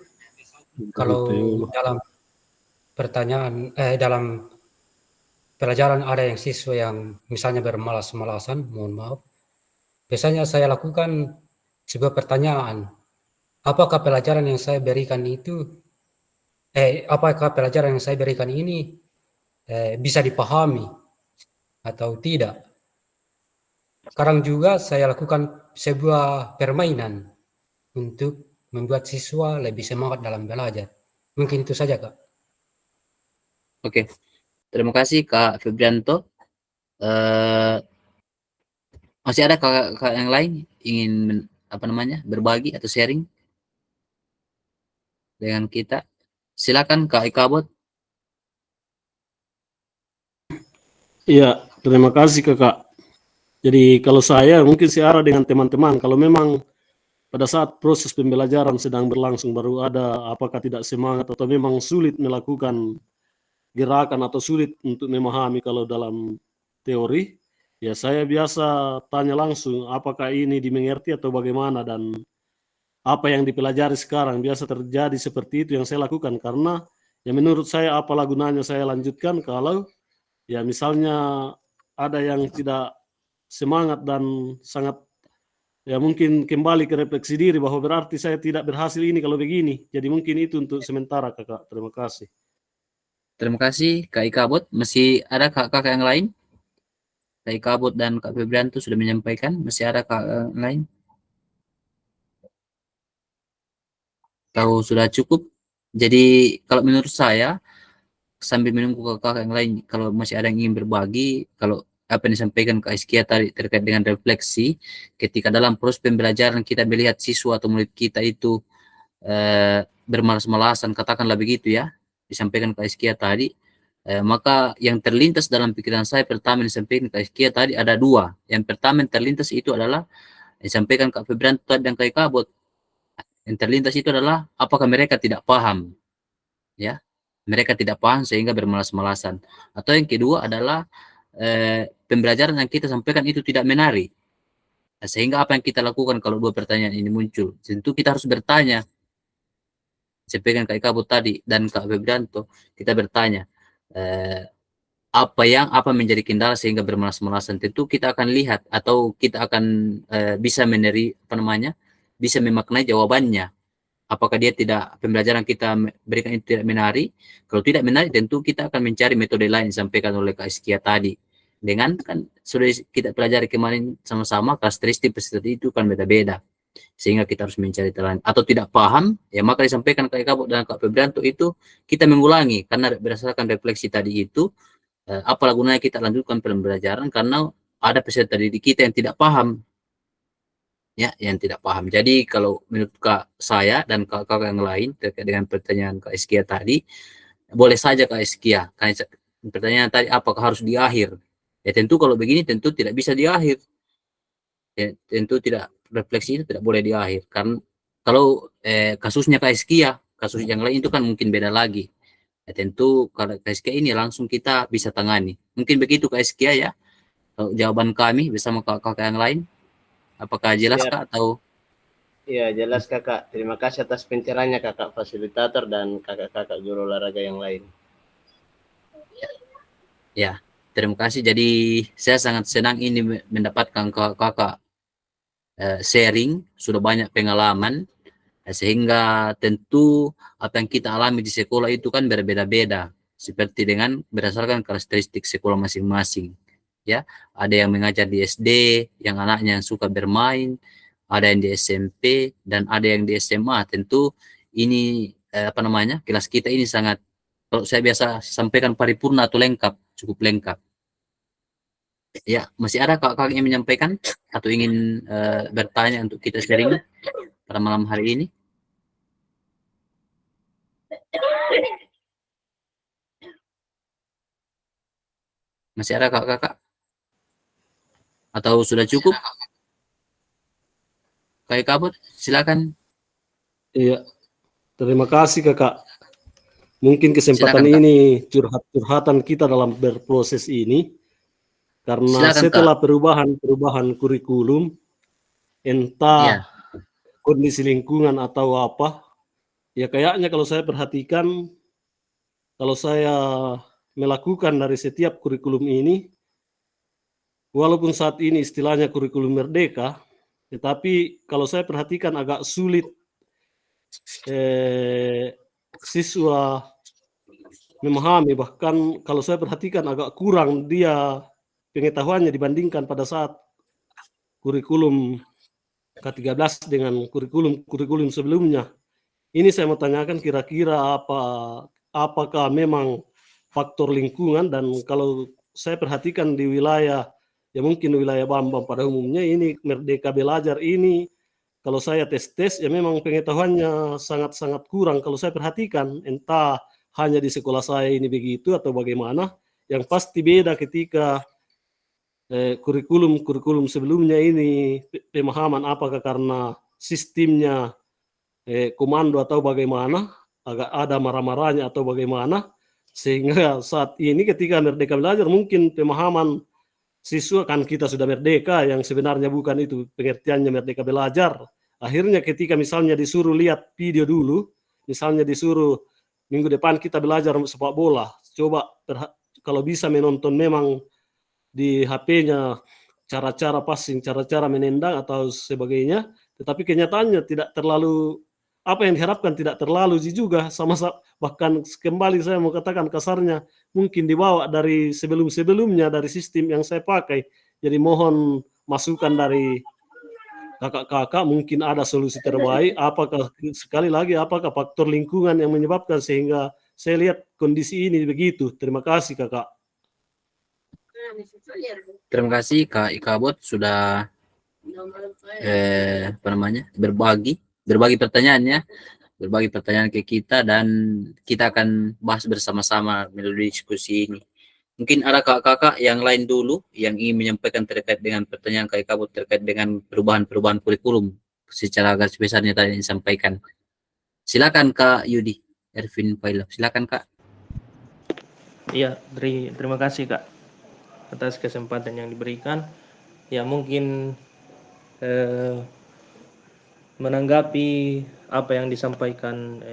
kalau dalam pertanyaan, dalam pelajaran ada yang siswa yang misalnya bermalas-malasan, mohon maaf. Biasanya saya lakukan sebuah pertanyaan, apakah pelajaran yang saya berikan ini bisa dipahami atau tidak. Sekarang juga saya lakukan sebuah permainan untuk membuat siswa lebih semangat dalam belajar. Mungkin itu saja, Kak. Oke, terima kasih Kak Febrianto. Masih ada kakak yang lain ingin berbagi atau sharing dengan kita? Silakan Kak Ikabot. Iya, terima kasih Kakak. Jadi kalau saya mungkin searah dengan teman-teman, kalau memang pada saat proses pembelajaran sedang berlangsung baru ada apakah tidak semangat atau memang sulit melakukan gerakan atau sulit untuk memahami kalau dalam teori, ya saya biasa tanya langsung apakah ini dimengerti atau bagaimana, dan apa yang dipelajari sekarang biasa terjadi seperti itu yang saya lakukan, karena ya menurut saya apalah gunanya saya lanjutkan kalau ya misalnya ada yang tidak semangat dan sangat ya mungkin kembali ke refleksi diri bahwa berarti saya tidak berhasil ini kalau begini. Jadi mungkin itu untuk sementara Kakak. Terima kasih. Terima kasih Kak Ikabot. Masih ada kakak yang lain? Kak Ikabot dan Kak Febrianto sudah menyampaikan. Masih ada kakak yang lain? Tahu sudah cukup? Jadi kalau menurut saya, sambil menunggu kakak yang lain, kalau masih ada yang ingin berbagi, kalau apa yang disampaikan Kak Iskia tadi terkait dengan refleksi, ketika dalam proses pembelajaran kita melihat siswa atau murid kita itu bermalas-malasan, katakanlah begitu ya, disampaikan Kak Iskia tadi, maka yang terlintas dalam pikiran saya pertama yang disampaikan Kak Iskia tadi ada dua. Yang pertama yang terlintas itu adalah disampaikan Kak Febrianto dan Kak Ikabot. Yang terlintas itu adalah apakah mereka tidak paham, ya? Mereka tidak paham sehingga bermalas-malasan. Atau yang kedua adalah pembelajaran yang kita sampaikan itu tidak menarik. Nah, sehingga apa yang kita lakukan kalau dua pertanyaan ini muncul? Tentu kita harus bertanya. Sampaikan Kak Ikabut tadi dan Kak Febrianto, kita bertanya apa menjadi kendala sehingga bermalas-malasan. Tentu kita akan lihat atau kita akan bisa bisa memaknai jawabannya. Apakah dia pembelajaran kita berikan itu tidak menarik? Kalau tidak menarik, tentu kita akan mencari metode lain disampaikan oleh Kak Iskia tadi. Dengan kan sudah kita pelajari kemarin sama-sama, karakteristik peserta itu kan beda-beda. Sehingga kita harus mencari lain. Atau tidak paham, ya maka disampaikan Kak Ikabot dan Kak Febrianto itu kita mengulangi. Karena berdasarkan refleksi tadi itu, apalah gunanya kita lanjutkan pembelajaran karena ada peserta didik kita yang tidak paham. Ya, yang tidak paham. Jadi kalau menurut Kak saya dan kakak yang lain terkait dengan pertanyaan Kak Iskia tadi, boleh saja Kak Iskia. Karena pertanyaan tadi apakah harus di akhir? Ya tentu kalau begini tentu tidak bisa di akhir. Ya, tentu tidak, refleksi itu tidak boleh di akhir. Karena kalau kasusnya Kak Iskia, kasus yang lain itu kan mungkin beda lagi. Ya, tentu kalau Kak Iskia ini langsung kita bisa tangani. Mungkin begitu Kak Iskia ya. Jawaban kami bersama kakak yang lain. Apakah jelas Kak atau? Iya, jelas Kakak. Terima kasih atas pencerahannya Kakak fasilitator dan kakak-kakak guru olahraga yang lain. Ya, terima kasih. Jadi saya sangat senang ini mendapatkan kakak sharing, sudah banyak pengalaman, sehingga tentu apa yang kita alami di sekolah itu kan berbeda-beda, seperti dengan berdasarkan karakteristik sekolah masing-masing. Ya, ada yang mengajar di SD, yang anaknya suka bermain, ada yang di SMP, dan ada yang di SMA. Tentu ini kelas kita ini sangat, kalau saya biasa sampaikan paripurna atau lengkap, cukup lengkap. Ya, masih ada kakak yang menyampaikan atau ingin bertanya untuk kita sharing pada malam hari ini? Masih ada kakak-kakak? Atau sudah cukup? Kak Ikabut, silakan. Iya, terima kasih Kakak. Mungkin kesempatan Silakan, Kak. ini curhatan kita dalam berproses ini, karena Silakan, setelah perubahan kurikulum, entah kondisi lingkungan atau apa, ya kayaknya kalau saya perhatikan, kalau saya melakukan dari setiap kurikulum ini, walaupun saat ini istilahnya kurikulum merdeka, tetapi kalau saya perhatikan agak sulit siswa memahami, bahkan kalau saya perhatikan agak kurang dia pengetahuannya dibandingkan pada saat kurikulum ke-13 dengan kurikulum sebelumnya. Ini saya mau tanyakan kira-kira apakah memang faktor lingkungan, dan kalau saya perhatikan di wilayah ya mungkin wilayah Bambang pada umumnya ini Merdeka Belajar ini, kalau saya tes ya memang pengetahuannya sangat-sangat kurang kalau saya perhatikan, entah hanya di sekolah saya ini begitu atau bagaimana. Yang pasti beda ketika kurikulum sebelumnya ini pemahaman apakah karena sistemnya komando atau bagaimana, agak ada marah-marahnya atau bagaimana, sehingga saat ini ketika Merdeka Belajar mungkin pemahaman siswa kan kita sudah merdeka yang sebenarnya bukan itu pengertiannya Merdeka Belajar. Akhirnya ketika misalnya disuruh lihat video dulu, misalnya disuruh minggu depan kita belajar sepak bola, coba kalau bisa menonton memang di HP-nya cara-cara passing, cara-cara menendang atau sebagainya, tetapi kenyataannya tidak terlalu apa yang diharapkan tidak terlalu juga sama bahkan kembali saya mau katakan kasarnya mungkin dibawa dari sebelum-sebelumnya dari sistem yang saya pakai. Jadi mohon masukan dari kakak-kakak mungkin ada solusi terbaik, apakah sekali lagi apakah faktor lingkungan yang menyebabkan sehingga saya lihat kondisi ini begitu. Terima kasih kakak. Terima kasih Kak Ikabot sudah berbagi pertanyaan ke kita, dan kita akan bahas bersama-sama melalui diskusi ini. Mungkin ada kakak-kakak yang lain dulu yang ingin menyampaikan terkait dengan pertanyaan Kak Ikabot terkait dengan perubahan kurikulum secara garis besarnya tadi yang disampaikan. Silakan Kak Yudi Ervin Pailo, silakan Kak. Iya, terima kasih Kak atas kesempatan yang diberikan. Ya mungkin menanggapi apa yang disampaikan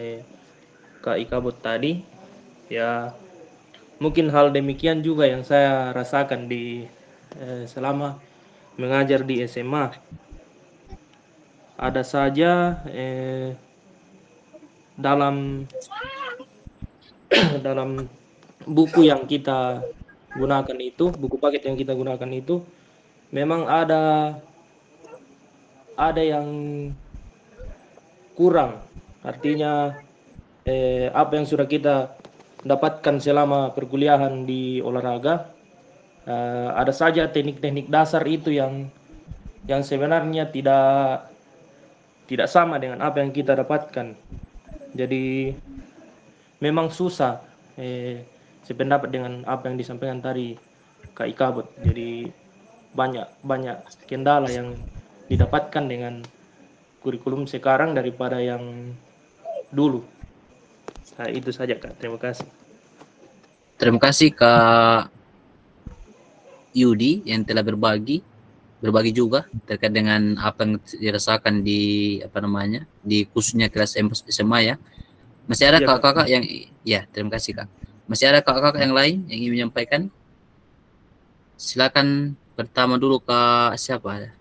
Kak Ikabot tadi, ya mungkin hal demikian juga yang saya rasakan di selama mengajar di SMA. Ada saja dalam dalam buku yang kita gunakan itu, buku paket yang kita gunakan itu, memang ada yang kurang. Artinya apa yang sudah kita dapatkan selama perkuliahan di olahraga, ada saja teknik-teknik dasar itu yang sebenarnya tidak sama dengan apa yang kita dapatkan. Jadi memang susah sependapat dengan apa yang disampaikan tadi Kak Ikabot. Jadi banyak kendala yang didapatkan dengan kurikulum sekarang daripada yang dulu. Nah, itu saja Kak. Terima kasih. Terima kasih Kak Yudi yang telah berbagi juga terkait dengan apa yang dirasakan di di khususnya kelas SMA ya. Masih ada kakak-kakak yang terima kasih Kak. Masih ada kakak-kakak yang lain yang ingin menyampaikan? Silakan pertama dulu Kak siapa?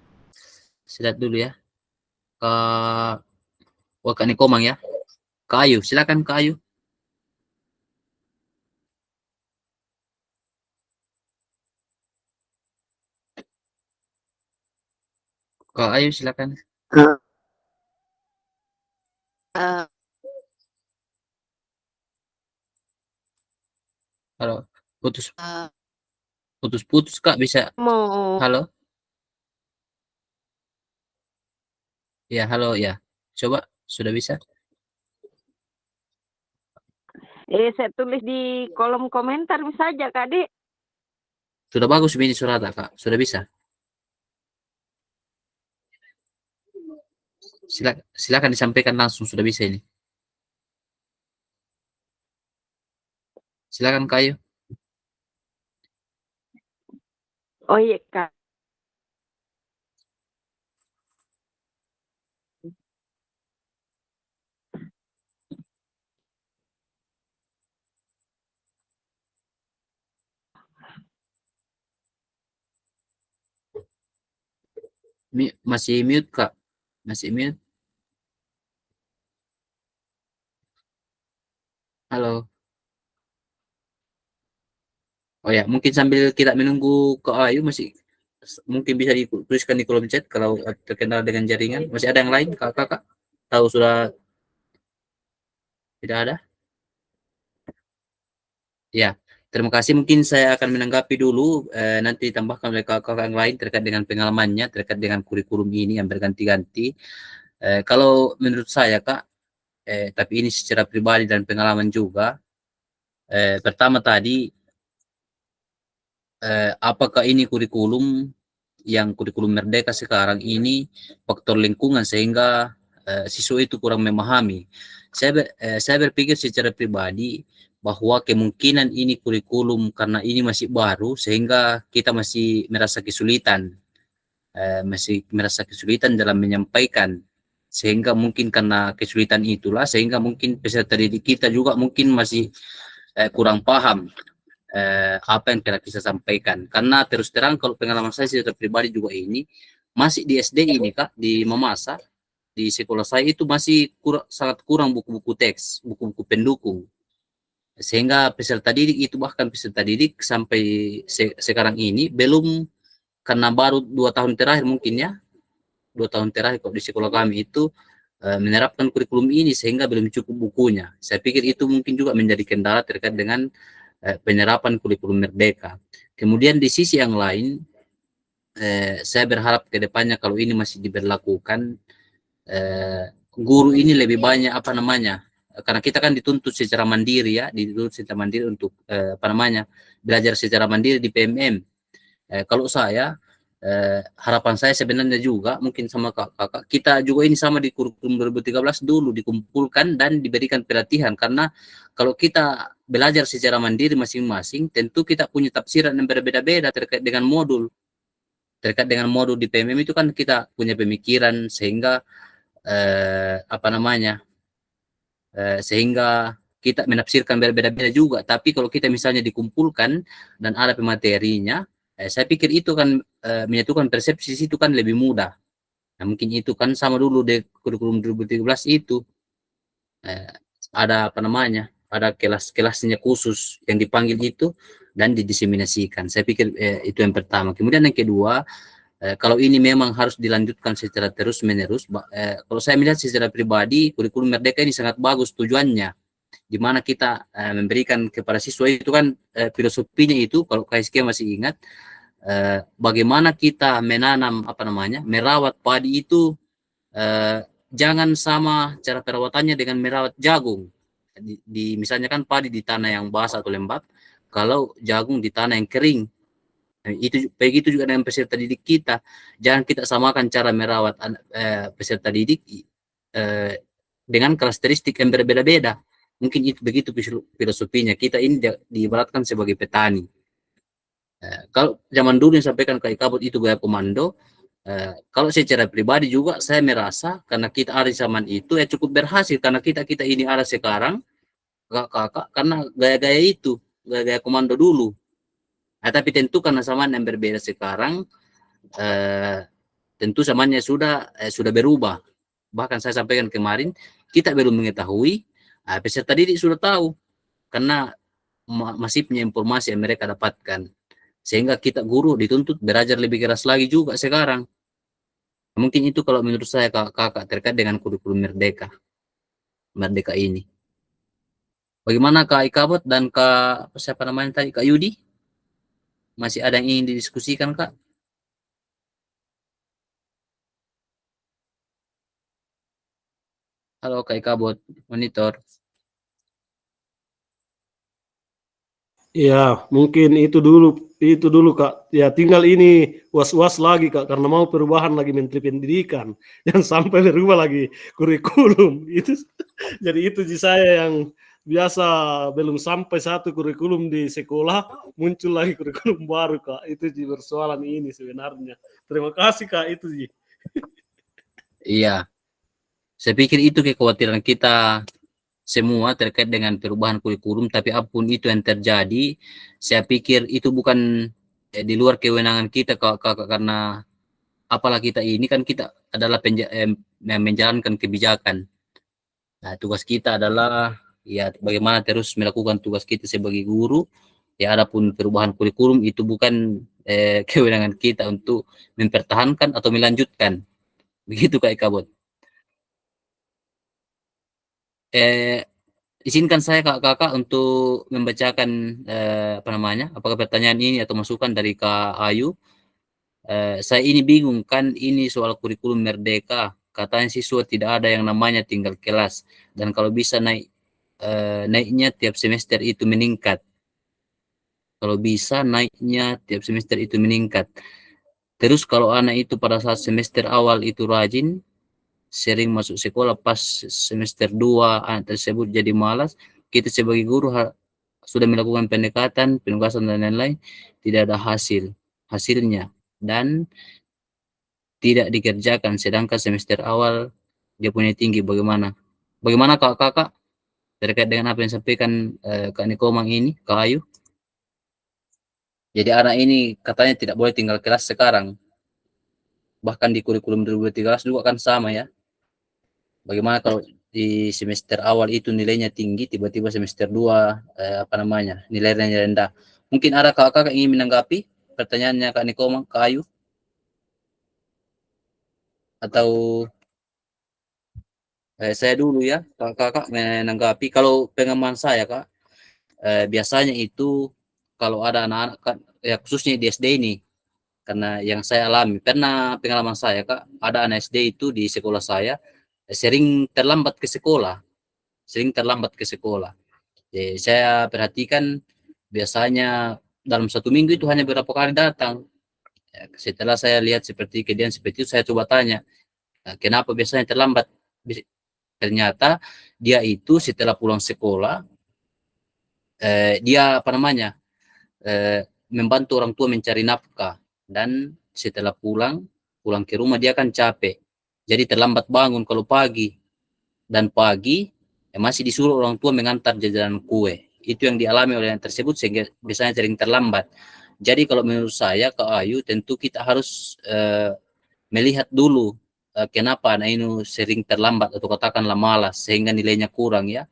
Silat dulu ya. Kak Kak Nikomang ya. Kak Ayu, silakan Kak Ayu. Kak Ayu silakan. Halo, putus Kak, bisa. Halo. Ya, halo ya. Coba sudah bisa? Saya tulis di kolom komentar saja, Kak Dik. Sudah bagus ini surat Kak. Sudah bisa. Silakan disampaikan langsung, sudah bisa ini. Silakan Kak Ayu. Oh iya, Kak. Masih mute Kak. Masih mute. Halo. Oh ya, mungkin sambil kita menunggu Kak Ayu mungkin bisa dituliskan di kolom chat kalau terkendala dengan jaringan. Masih ada yang lain kakak? Tahu sudah tidak ada? Ya, Terima kasih. Mungkin saya akan menanggapi dulu, nanti ditambahkan oleh kakak yang lain terkait dengan pengalamannya, terkait dengan kurikulum ini yang berganti-ganti. Kalau menurut saya, Kak, tapi ini secara pribadi dan pengalaman juga, pertama tadi, apakah ini kurikulum merdeka sekarang ini faktor lingkungan sehingga siswa itu kurang memahami. Saya berpikir secara pribadi bahwa kemungkinan ini kurikulum karena ini masih baru sehingga kita masih merasa kesulitan dalam menyampaikan, sehingga mungkin karena kesulitan itulah sehingga mungkin peserta didik kita juga mungkin masih kurang paham apa yang telah kita sampaikan. Karena terus terang kalau pengalaman saya secara pribadi juga ini masih di SD ini, Kak, di Mamasa, di sekolah saya itu masih sangat kurang buku-buku teks, buku-buku pendukung, sehingga peserta didik itu, bahkan peserta didik sampai sekarang ini belum, karena baru 2 tahun terakhir mungkin ya, 2 tahun terakhir kok di sekolah kami itu menerapkan kurikulum ini sehingga belum cukup bukunya. Saya pikir itu mungkin juga menjadi kendala terkait dengan penyerapan kurikulum merdeka. Kemudian di sisi yang lain, saya berharap ke depannya kalau ini masih diberlakukan, guru ini lebih banyak karena kita kan dituntut secara mandiri ya, untuk belajar secara mandiri di PMM. Kalau saya, harapan saya sebenarnya juga mungkin sama kakak, kita juga ini sama di kurikulum 2013 dulu dikumpulkan dan diberikan pelatihan, karena kalau kita belajar secara mandiri masing-masing, tentu kita punya tafsiran yang berbeda-beda terkait dengan modul. Terkait dengan modul di PMM itu kan kita punya pemikiran sehingga sehingga kita menafsirkan berbeda-beda juga. Tapi kalau kita misalnya dikumpulkan dan ada pematerinya, saya pikir itu kan menyatukan persepsi itu kan lebih mudah. Nah, mungkin itu kan sama dulu di kurikulum 2013 itu ada ada kelas-kelasnya khusus yang dipanggil itu dan didiseminasikan. Saya pikir itu yang pertama. Kemudian yang kedua, kalau ini memang harus dilanjutkan secara terus-menerus, kalau saya melihat secara pribadi, kurikulum merdeka ini sangat bagus tujuannya, di mana kita memberikan kepada siswa itu kan filosofinya itu, kalau KSK masih ingat, bagaimana kita menanam merawat padi itu, jangan sama cara perawatannya dengan merawat jagung. Misalnya kan padi di tanah yang basah atau lembab, kalau jagung di tanah yang kering. Itu begitu juga dengan peserta didik kita, jangan kita samakan cara merawat peserta didik dengan karakteristik yang berbeda-beda. Mungkin itu begitu filosofinya. Kita ini diibaratkan sebagai petani. Kalau zaman dulu yang sampaikan Kak Kabut itu gaya komando, kalau secara pribadi juga saya merasa karena kita ada di zaman itu cukup berhasil, karena kita ini ada sekarang kakak karena gaya-gaya itu, gaya-gaya komando dulu. Tapi tentu karena zaman yang berbeda sekarang, tentu zamannya sudah berubah. Bahkan saya sampaikan kemarin, kita belum mengetahui, peserta didik sudah tahu karena masifnya informasi yang mereka dapatkan, sehingga kita guru dituntut belajar lebih keras lagi juga sekarang. Mungkin itu kalau menurut saya kakak terkait dengan kurikulum merdeka ini. Bagaimana Kak Ikabot dan Kak Kak Yudi? Masih ada yang ingin didiskusikan, Kak? Halo Kak Ikabot, monitor. Ya, mungkin itu dulu Kak. Ya, tinggal ini was-was lagi Kak, karena mau perubahan lagi Menteri Pendidikan. Jangan sampai berubah lagi kurikulum. Itu jadi itu sih saya yang biasa belum sampai satu kurikulum di sekolah, muncul lagi kurikulum baru Kak. Itu sih persoalan ini sebenarnya. Terima kasih Kak, itu sih. Iya. Saya pikir itu kekhawatiran kita semua terkait dengan perubahan kurikulum, tapi apapun itu yang terjadi, saya pikir itu bukan di luar kewenangan kita karena apalah kita ini kan kita adalah menjalankan kebijakan. Nah, tugas kita adalah ya bagaimana terus melakukan tugas kita sebagai guru. Ya, adapun perubahan kurikulum itu bukan kewenangan kita untuk mempertahankan atau melanjutkan. Begitu Kak Ikabot. izinkan saya kakak untuk membacakan apakah pertanyaan ini atau masukan dari Kak Ayu. Saya ini bingung kan, ini soal kurikulum merdeka. Katanya siswa tidak ada yang namanya tinggal kelas, dan kalau bisa naiknya tiap semester itu meningkat. Kalau bisa naiknya tiap semester itu meningkat. Terus kalau anak itu pada saat semester awal itu rajin, sering masuk sekolah, pas semester 2 anak tersebut jadi malas, kita sebagai guru sudah melakukan pendekatan, penugasan dan lain-lain, tidak ada hasilnya dan tidak dikerjakan, sedangkan semester awal dia punya tinggi. Bagaimana kakak terkait dengan apa yang disampaikan Kak Nikomang ini, Kak Ayu? Jadi anak ini katanya tidak boleh tinggal kelas sekarang, bahkan di kurikulum 2013 juga kan sama ya. Bagaimana kalau di semester awal itu nilainya tinggi, tiba-tiba semester 2 nilainya rendah? Mungkin ada kakak yang ingin menanggapi pertanyaannya Kak Nikomang, Kak Ayu? Atau saya dulu ya, kakak menanggapi. Kalau pengalaman saya Kak, biasanya itu kalau ada anak-anak kan, ya khususnya di SD ini, karena yang saya alami, pernah pengalaman saya Kak, ada anak SD itu di sekolah saya, sering terlambat ke sekolah. Jadi saya perhatikan biasanya dalam 1 minggu itu hanya beberapa kali datang. Ya, setelah saya lihat seperti kejadian seperti itu, saya coba tanya, kenapa biasanya terlambat? Ternyata dia itu setelah pulang sekolah, dia membantu orang tua mencari nafkah, dan setelah pulang ke rumah dia kan capek, jadi terlambat bangun kalau pagi, dan masih disuruh orang tua mengantar jajanan kue. Itu yang dialami oleh yang tersebut, sehingga biasanya sering terlambat. Jadi kalau menurut saya Kak Ayu, tentu kita harus melihat dulu kenapa anak ini sering terlambat atau katakanlah malas sehingga nilainya kurang ya.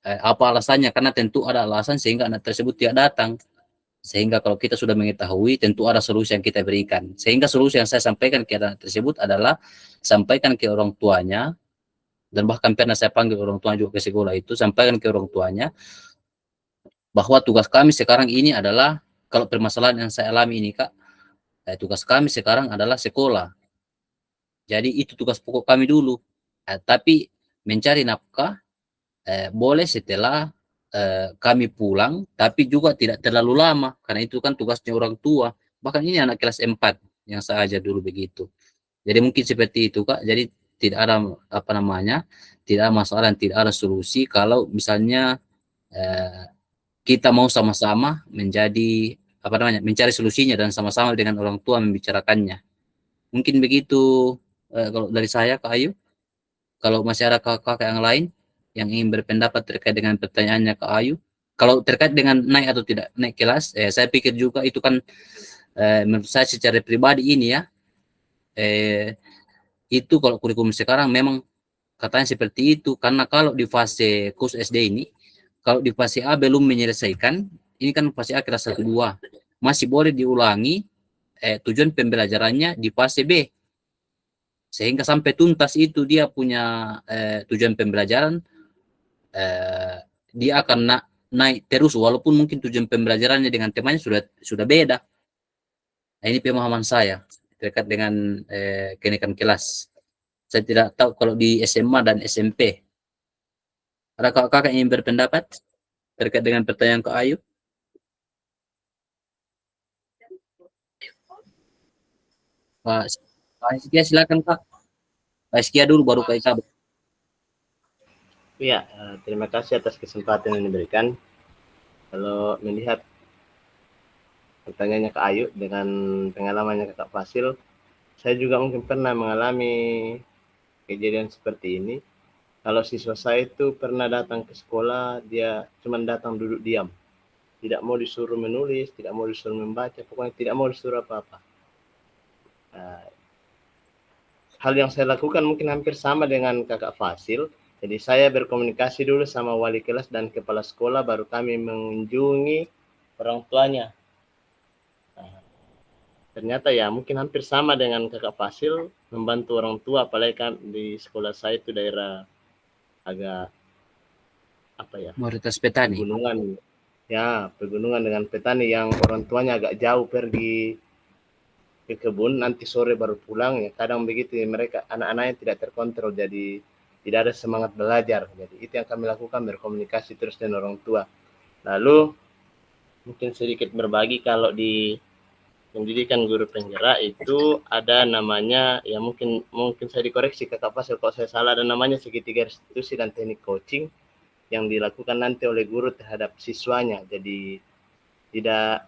Apa alasannya? Karena tentu ada alasan sehingga anak tersebut tidak datang. Sehingga kalau kita sudah mengetahui, tentu ada solusi yang kita berikan. Sehingga solusi yang saya sampaikan ke anak tersebut adalah sampaikan ke orang tuanya, dan bahkan pernah saya panggil orang tua juga ke sekolah itu, sampaikan ke orang tuanya bahwa tugas kami sekarang ini adalah, kalau permasalahan yang saya alami ini Kak, tugas kami sekarang adalah sekolah. Jadi itu tugas pokok kami dulu. Tapi mencari nafkah boleh setelah kami pulang, tapi juga tidak terlalu lama, karena itu kan tugasnya orang tua. Bahkan ini anak kelas 4 yang saya ajar dulu begitu. Jadi mungkin seperti itu Kak. Jadi tidak ada tidak ada masalah dan tidak ada solusi kalau misalnya kita mau sama-sama mencari solusinya dan sama-sama dengan orang tua membicarakannya. Mungkin begitu kalau dari saya Kak Ayu. Kalau masih ada kakak yang lain yang ingin berpendapat terkait dengan pertanyaannya Kak Ayu. Kalau terkait dengan naik atau tidak naik kelas, saya pikir juga itu kan menurut saya secara pribadi ini ya, itu kalau kurikulum sekarang memang katanya seperti itu, karena kalau di fase khusus SD ini, kalau di fase A belum menyelesaikan, ini kan fase A kelas 1 2, masih boleh diulangi tujuan pembelajarannya di fase B, sehingga sampai tuntas itu dia punya tujuan pembelajaran, dia akan naik terus, walaupun mungkin tujuan pembelajarannya dengan temanya sudah beda. Nah, ini pemahaman saya terkait dengan kenaikan kelas. Saya tidak tahu kalau di SMA dan SMP. Ada kakak yang ingin berpendapat terkait dengan pertanyaan Kak Ayu? Pak Iskia silakan Kak. Pak Iskia dulu baru Kak Ika. Ya, terima kasih atas kesempatan yang diberikan. Kalau melihat pertanyaannya Kak Ayu dengan pengalamannya Kak Fasil, saya juga mungkin pernah mengalami kejadian seperti ini. Kalau siswa saya itu pernah datang ke sekolah, dia cuma datang duduk diam. Tidak mau disuruh menulis, tidak mau disuruh membaca, pokoknya tidak mau disuruh apa-apa. Hal yang saya lakukan mungkin hampir sama dengan Kakak Fasil. Jadi saya berkomunikasi dulu sama wali kelas dan kepala sekolah, baru kami mengunjungi orang tuanya. Ternyata ya mungkin hampir sama dengan Kakak Fasil, membantu orang tua, apalagi kan di sekolah saya itu daerah agak apa ya, Mayoritas petani. pegunungan, ya pegunungan dengan petani yang orang tuanya agak jauh pergi ke kebun, nanti sore baru pulang, ya kadang begitu ya, mereka anak-anaknya tidak terkontrol, jadi tidak ada semangat belajar. Jadi itu yang kami lakukan, berkomunikasi terus dengan orang tua. Lalu mungkin sedikit berbagi, kalau di pendidikan guru penggerak itu ada namanya, ya mungkin saya dikoreksi Kakak Pasel kalau saya salah, ada namanya segitiga restitusi dan teknik coaching yang dilakukan nanti oleh guru terhadap siswanya. Jadi tidak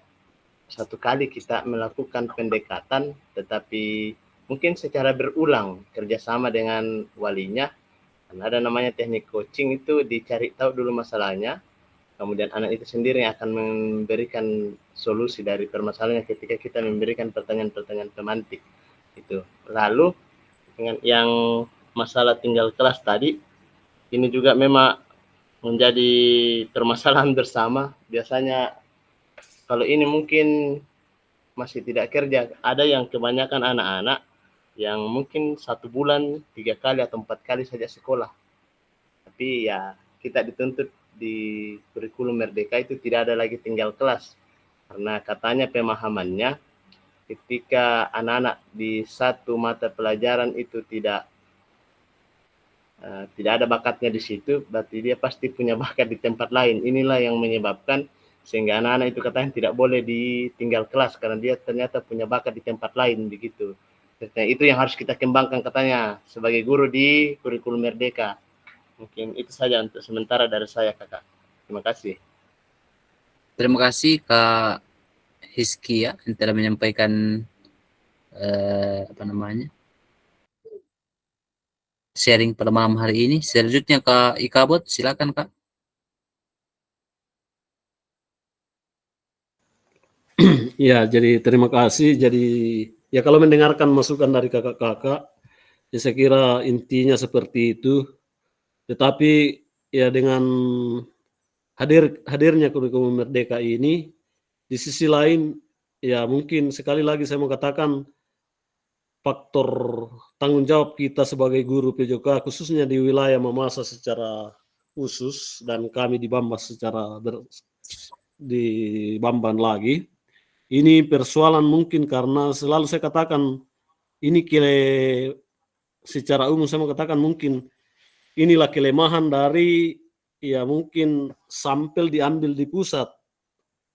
satu kali kita melakukan pendekatan, tetapi mungkin secara berulang kerjasama dengan walinya. Karena ada namanya teknik coaching, itu dicari tahu dulu masalahnya, kemudian anak itu sendiri yang akan memberikan solusi dari permasalahannya ketika kita memberikan pertanyaan-pertanyaan pemantik itu. Lalu dengan yang masalah tinggal kelas tadi, ini juga memang menjadi permasalahan bersama. Biasanya kalau ini mungkin masih tidak kerja, ada yang kebanyakan anak-anak yang mungkin 1 bulan 3 kali atau 4 kali saja sekolah. Tapi ya kita dituntut di kurikulum Merdeka itu tidak ada lagi tinggal kelas. Karena katanya pemahamannya ketika anak-anak di satu mata pelajaran itu tidak ada bakatnya di situ, berarti dia pasti punya bakat di tempat lain. Inilah yang menyebabkan sehingga anak-anak itu katanya tidak boleh ditinggal kelas karena dia ternyata punya bakat di tempat lain begitu. Jadi itu yang harus kita kembangkan katanya sebagai guru di kurikulum Merdeka. Mungkin itu saja untuk sementara dari saya, Kakak. Terima kasih. Terima kasih Kak Hizki ya yang telah menyampaikan sharing pada malam hari ini. Selanjutnya Kak Ikabot, silakan Kak. Ya, jadi terima kasih. Jadi ya kalau mendengarkan masukan dari kakak-kakak, ya saya kira intinya seperti itu. Tetapi ya dengan hadirnya kurikulum Merdeka ini, di sisi lain ya mungkin sekali lagi saya mau katakan faktor tanggung jawab kita sebagai guru PJK khususnya di wilayah Mamasa secara khusus dan kami di Bambas secara di Bamban lagi. Ini persoalan mungkin karena selalu saya katakan ini secara umum saya mau katakan mungkin inilah kelemahan dari ya mungkin sampel diambil di pusat.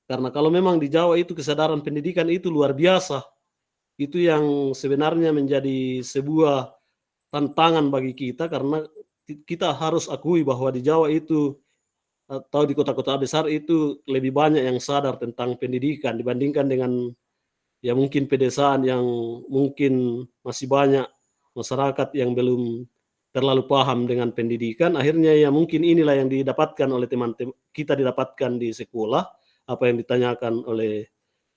Karena kalau memang di Jawa itu kesadaran pendidikan itu luar biasa. Itu yang sebenarnya menjadi sebuah tantangan bagi kita karena kita harus akui bahwa di Jawa itu atau di kota-kota besar itu lebih banyak yang sadar tentang pendidikan dibandingkan dengan ya mungkin pedesaan yang mungkin masih banyak masyarakat yang belum terlalu paham dengan pendidikan. Akhirnya ya mungkin inilah yang didapatkan oleh teman-teman kita didapatkan di sekolah, apa yang ditanyakan oleh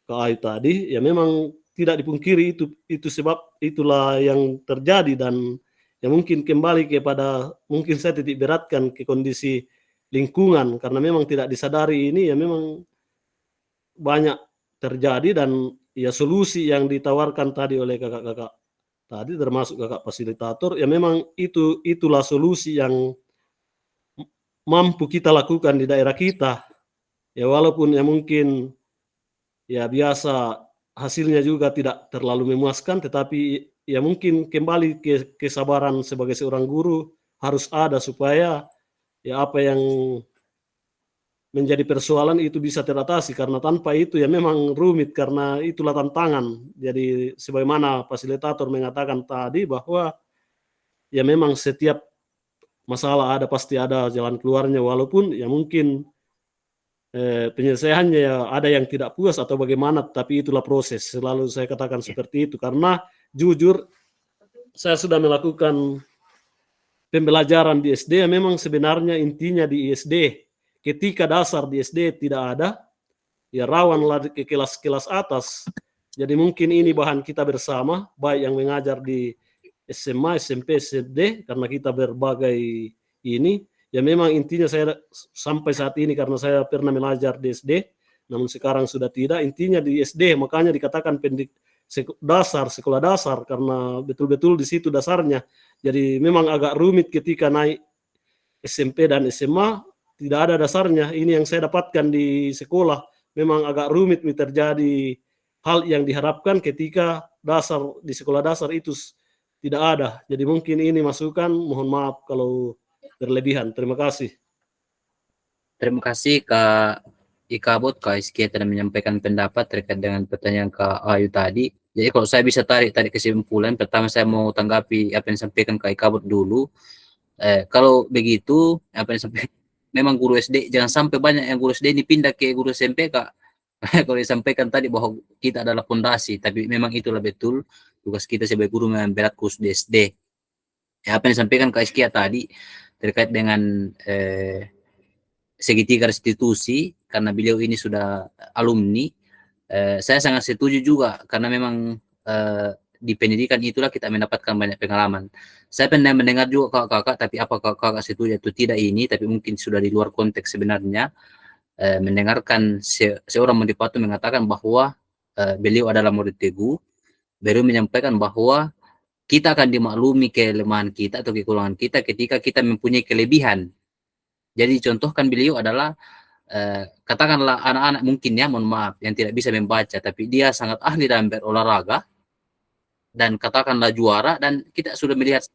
Kak Ayu tadi, ya memang tidak dipungkiri itu sebab itulah yang terjadi dan ya mungkin kembali kepada mungkin saya titik beratkan ke kondisi lingkungan karena memang tidak disadari ini ya memang banyak terjadi dan ya solusi yang ditawarkan tadi oleh kakak-kakak tadi termasuk kakak fasilitator ya memang itulah solusi yang mampu kita lakukan di daerah kita ya walaupun ya mungkin ya biasa hasilnya juga tidak terlalu memuaskan tetapi ya mungkin kembali ke kesabaran sebagai seorang guru harus ada supaya ya apa yang menjadi persoalan itu bisa teratasi karena tanpa itu ya memang rumit karena itulah tantangan. Jadi sebagaimana fasilitator mengatakan tadi bahwa ya memang setiap masalah pasti ada jalan keluarnya walaupun ya mungkin penyelesaiannya ya ada yang tidak puas atau bagaimana tapi itulah proses. Selalu saya katakan seperti itu karena jujur saya sudah melakukan pembelajaran di SD ya memang sebenarnya intinya di SD ketika dasar di SD tidak ada ya rawanlah ke kelas-kelas atas jadi mungkin ini bahan kita bersama baik yang mengajar di SMA, SMP, SD karena kita berbagai ini ya memang intinya saya sampai saat ini karena saya pernah mengajar di SD namun sekarang sudah tidak intinya di SD makanya dikatakan sekolah dasar karena betul-betul di situ dasarnya. Jadi memang agak rumit ketika naik SMP dan SMA tidak ada dasarnya. Ini yang saya dapatkan di sekolah, memang agak rumit terjadi hal yang diharapkan ketika di sekolah dasar itu tidak ada. Jadi mungkin ini masukan, mohon maaf kalau berlebihan. Terima kasih. Terima kasih Kak Ikabot, Kak Iskia telah menyampaikan pendapat terkait dengan pertanyaan Kak Ayu tadi. Jadi kalau saya bisa tarik kesimpulan, pertama saya mau tanggapi apa yang disampaikan Kak Ikabot dulu. Kalau begitu, apa yang disampaikan, memang guru SD, jangan sampai banyak yang guru SD ini pindah ke guru SMP, Kak. Kalau disampaikan tadi bahwa kita adalah fondasi, tapi memang itulah betul tugas kita sebagai guru memang berat khusus di SD. Apa yang disampaikan Kak Iskia tadi terkait dengan segitiga restitusi, karena beliau ini sudah alumni, saya sangat setuju juga, karena memang di pendidikan itulah kita mendapatkan banyak pengalaman. Saya pernah mendengar juga kakak-kakak, tapi apakah kakak setuju atau tidak ini, tapi mungkin sudah di luar konteks sebenarnya, mendengarkan seorang motivator mengatakan bahwa beliau adalah murid teguh, beliau menyampaikan bahwa kita akan dimaklumi kelemahan kita atau kekurangan kita ketika kita mempunyai kelebihan. Jadi contohkan beliau adalah katakanlah anak-anak mungkin ya, mohon maaf, yang tidak bisa membaca, tapi dia sangat ahli dalam berolahraga, dan katakanlah juara, dan kita sudah melihat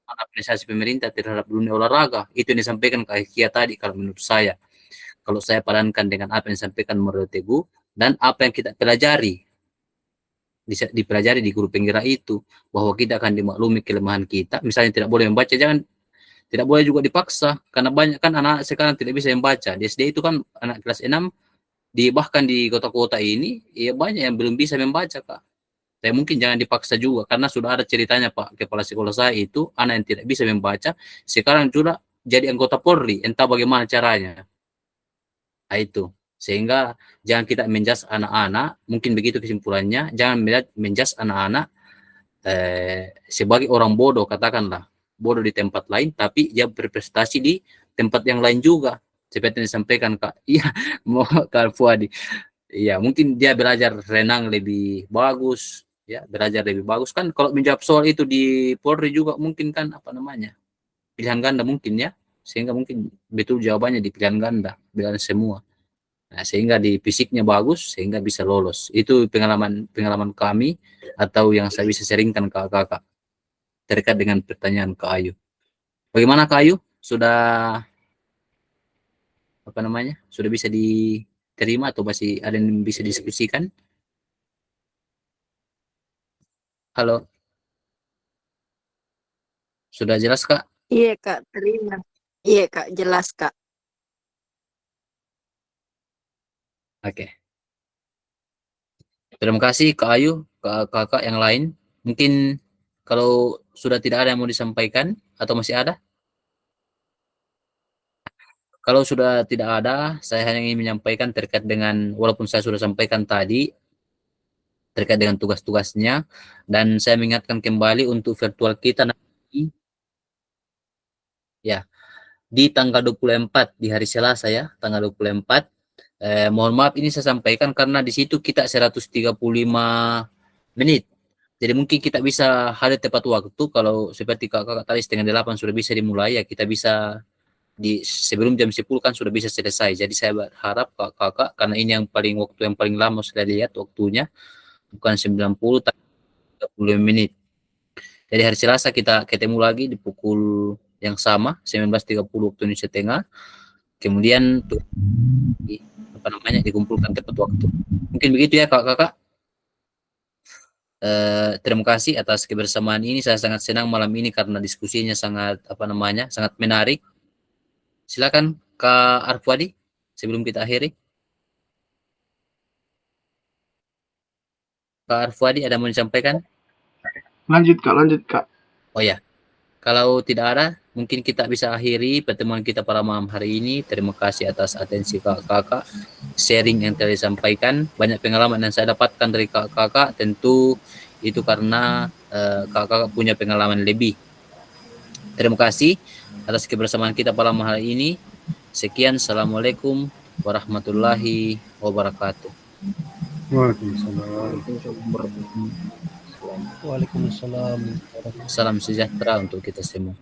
apresiasi pemerintah terhadap dunia olahraga. Itu yang disampaikan Kak Iskia tadi, kalau menurut saya. Kalau saya padankan dengan apa yang disampaikan Murid Teguh, dan apa yang kita pelajari, dipelajari di guru penggerak itu, bahwa kita akan dimaklumi kelemahan kita. Misalnya tidak boleh membaca, tidak boleh juga dipaksa, karena banyak kan anak sekarang tidak bisa membaca. Di SD itu kan anak kelas 6, bahkan di kota-kota ini, ya banyak yang belum bisa membaca, Kak. Tapi mungkin jangan dipaksa juga, karena sudah ada ceritanya Pak Kepala Sekolah saya itu, anak yang tidak bisa membaca, sekarang sudah jadi anggota Polri, entah bagaimana caranya. Nah, itu. Sehingga jangan kita menjudge anak-anak, mungkin begitu kesimpulannya, jangan menjudge anak-anak sebagai orang bodoh, katakanlah. Bodoh di tempat lain, tapi dia berprestasi di tempat yang lain juga. Seperti yang disampaikan Kak, iya, mau Kak Fuadi. Iya, mungkin dia belajar renang lebih bagus, ya, belajar lebih bagus kan. Kalau menjawab soal itu di Polri juga mungkin kan, apa namanya, pilihan ganda mungkin ya, sehingga mungkin betul jawabannya di pilihan ganda, pilihan semua. Nah, sehingga di fisiknya bagus, sehingga bisa lolos. Itu pengalaman kami, atau yang saya bisa sharingkan ke kakak terkait dengan pertanyaan Kak Ayu. Bagaimana Kak Ayu? Sudah apa namanya? Sudah bisa diterima atau masih ada yang bisa diskusikan? Halo. Sudah jelas, Kak? Iya Kak, terima. Iya Kak, jelas Kak. Oke. Terima kasih Kak Ayu, kakak yang lain. Mungkin kalau sudah tidak ada yang mau disampaikan, atau masih ada? Kalau sudah tidak ada, saya hanya ingin menyampaikan terkait dengan, walaupun saya sudah sampaikan tadi, terkait dengan tugas-tugasnya, dan saya mengingatkan kembali untuk virtual kita nanti, ya, di tanggal 24, di hari Selasa ya, tanggal 24. Mohon maaf ini saya sampaikan karena di situ kita 135 menit. Jadi mungkin kita bisa hadir tepat waktu, kalau seperti kakak tadi 7:30 sudah bisa dimulai, ya kita bisa sebelum jam 10 kan sudah bisa selesai. Jadi saya berharap kakak, karena ini waktu yang paling lama sudah lihat waktunya, bukan 90 tapi 30 menit. Jadi hari Selasa kita ketemu lagi di pukul yang sama, 19.30 waktu Indonesia Tengah. Kemudian dikumpulkan tepat waktu. Mungkin begitu ya kakak. Terima kasih atas kebersamaan ini. Saya sangat senang malam ini karena diskusinya sangat sangat menarik. Silakan Kak Arfwadi sebelum kita akhiri. Kak Arfwadi ada mau disampaikan? Lanjut Kak. Oh ya, kalau tidak ada, mungkin kita bisa akhiri pertemuan kita pada malam hari ini. Terima kasih atas atensi kakak, sharing yang telah disampaikan. Banyak pengalaman yang saya dapatkan dari kakak. Tentu itu karena kakak punya pengalaman lebih. Terima kasih atas kebersamaan kita pada malam hari ini. Sekian, assalamualaikum warahmatullahi wabarakatuh. Waalaikumsalam. Salam sejahtera untuk kita semua.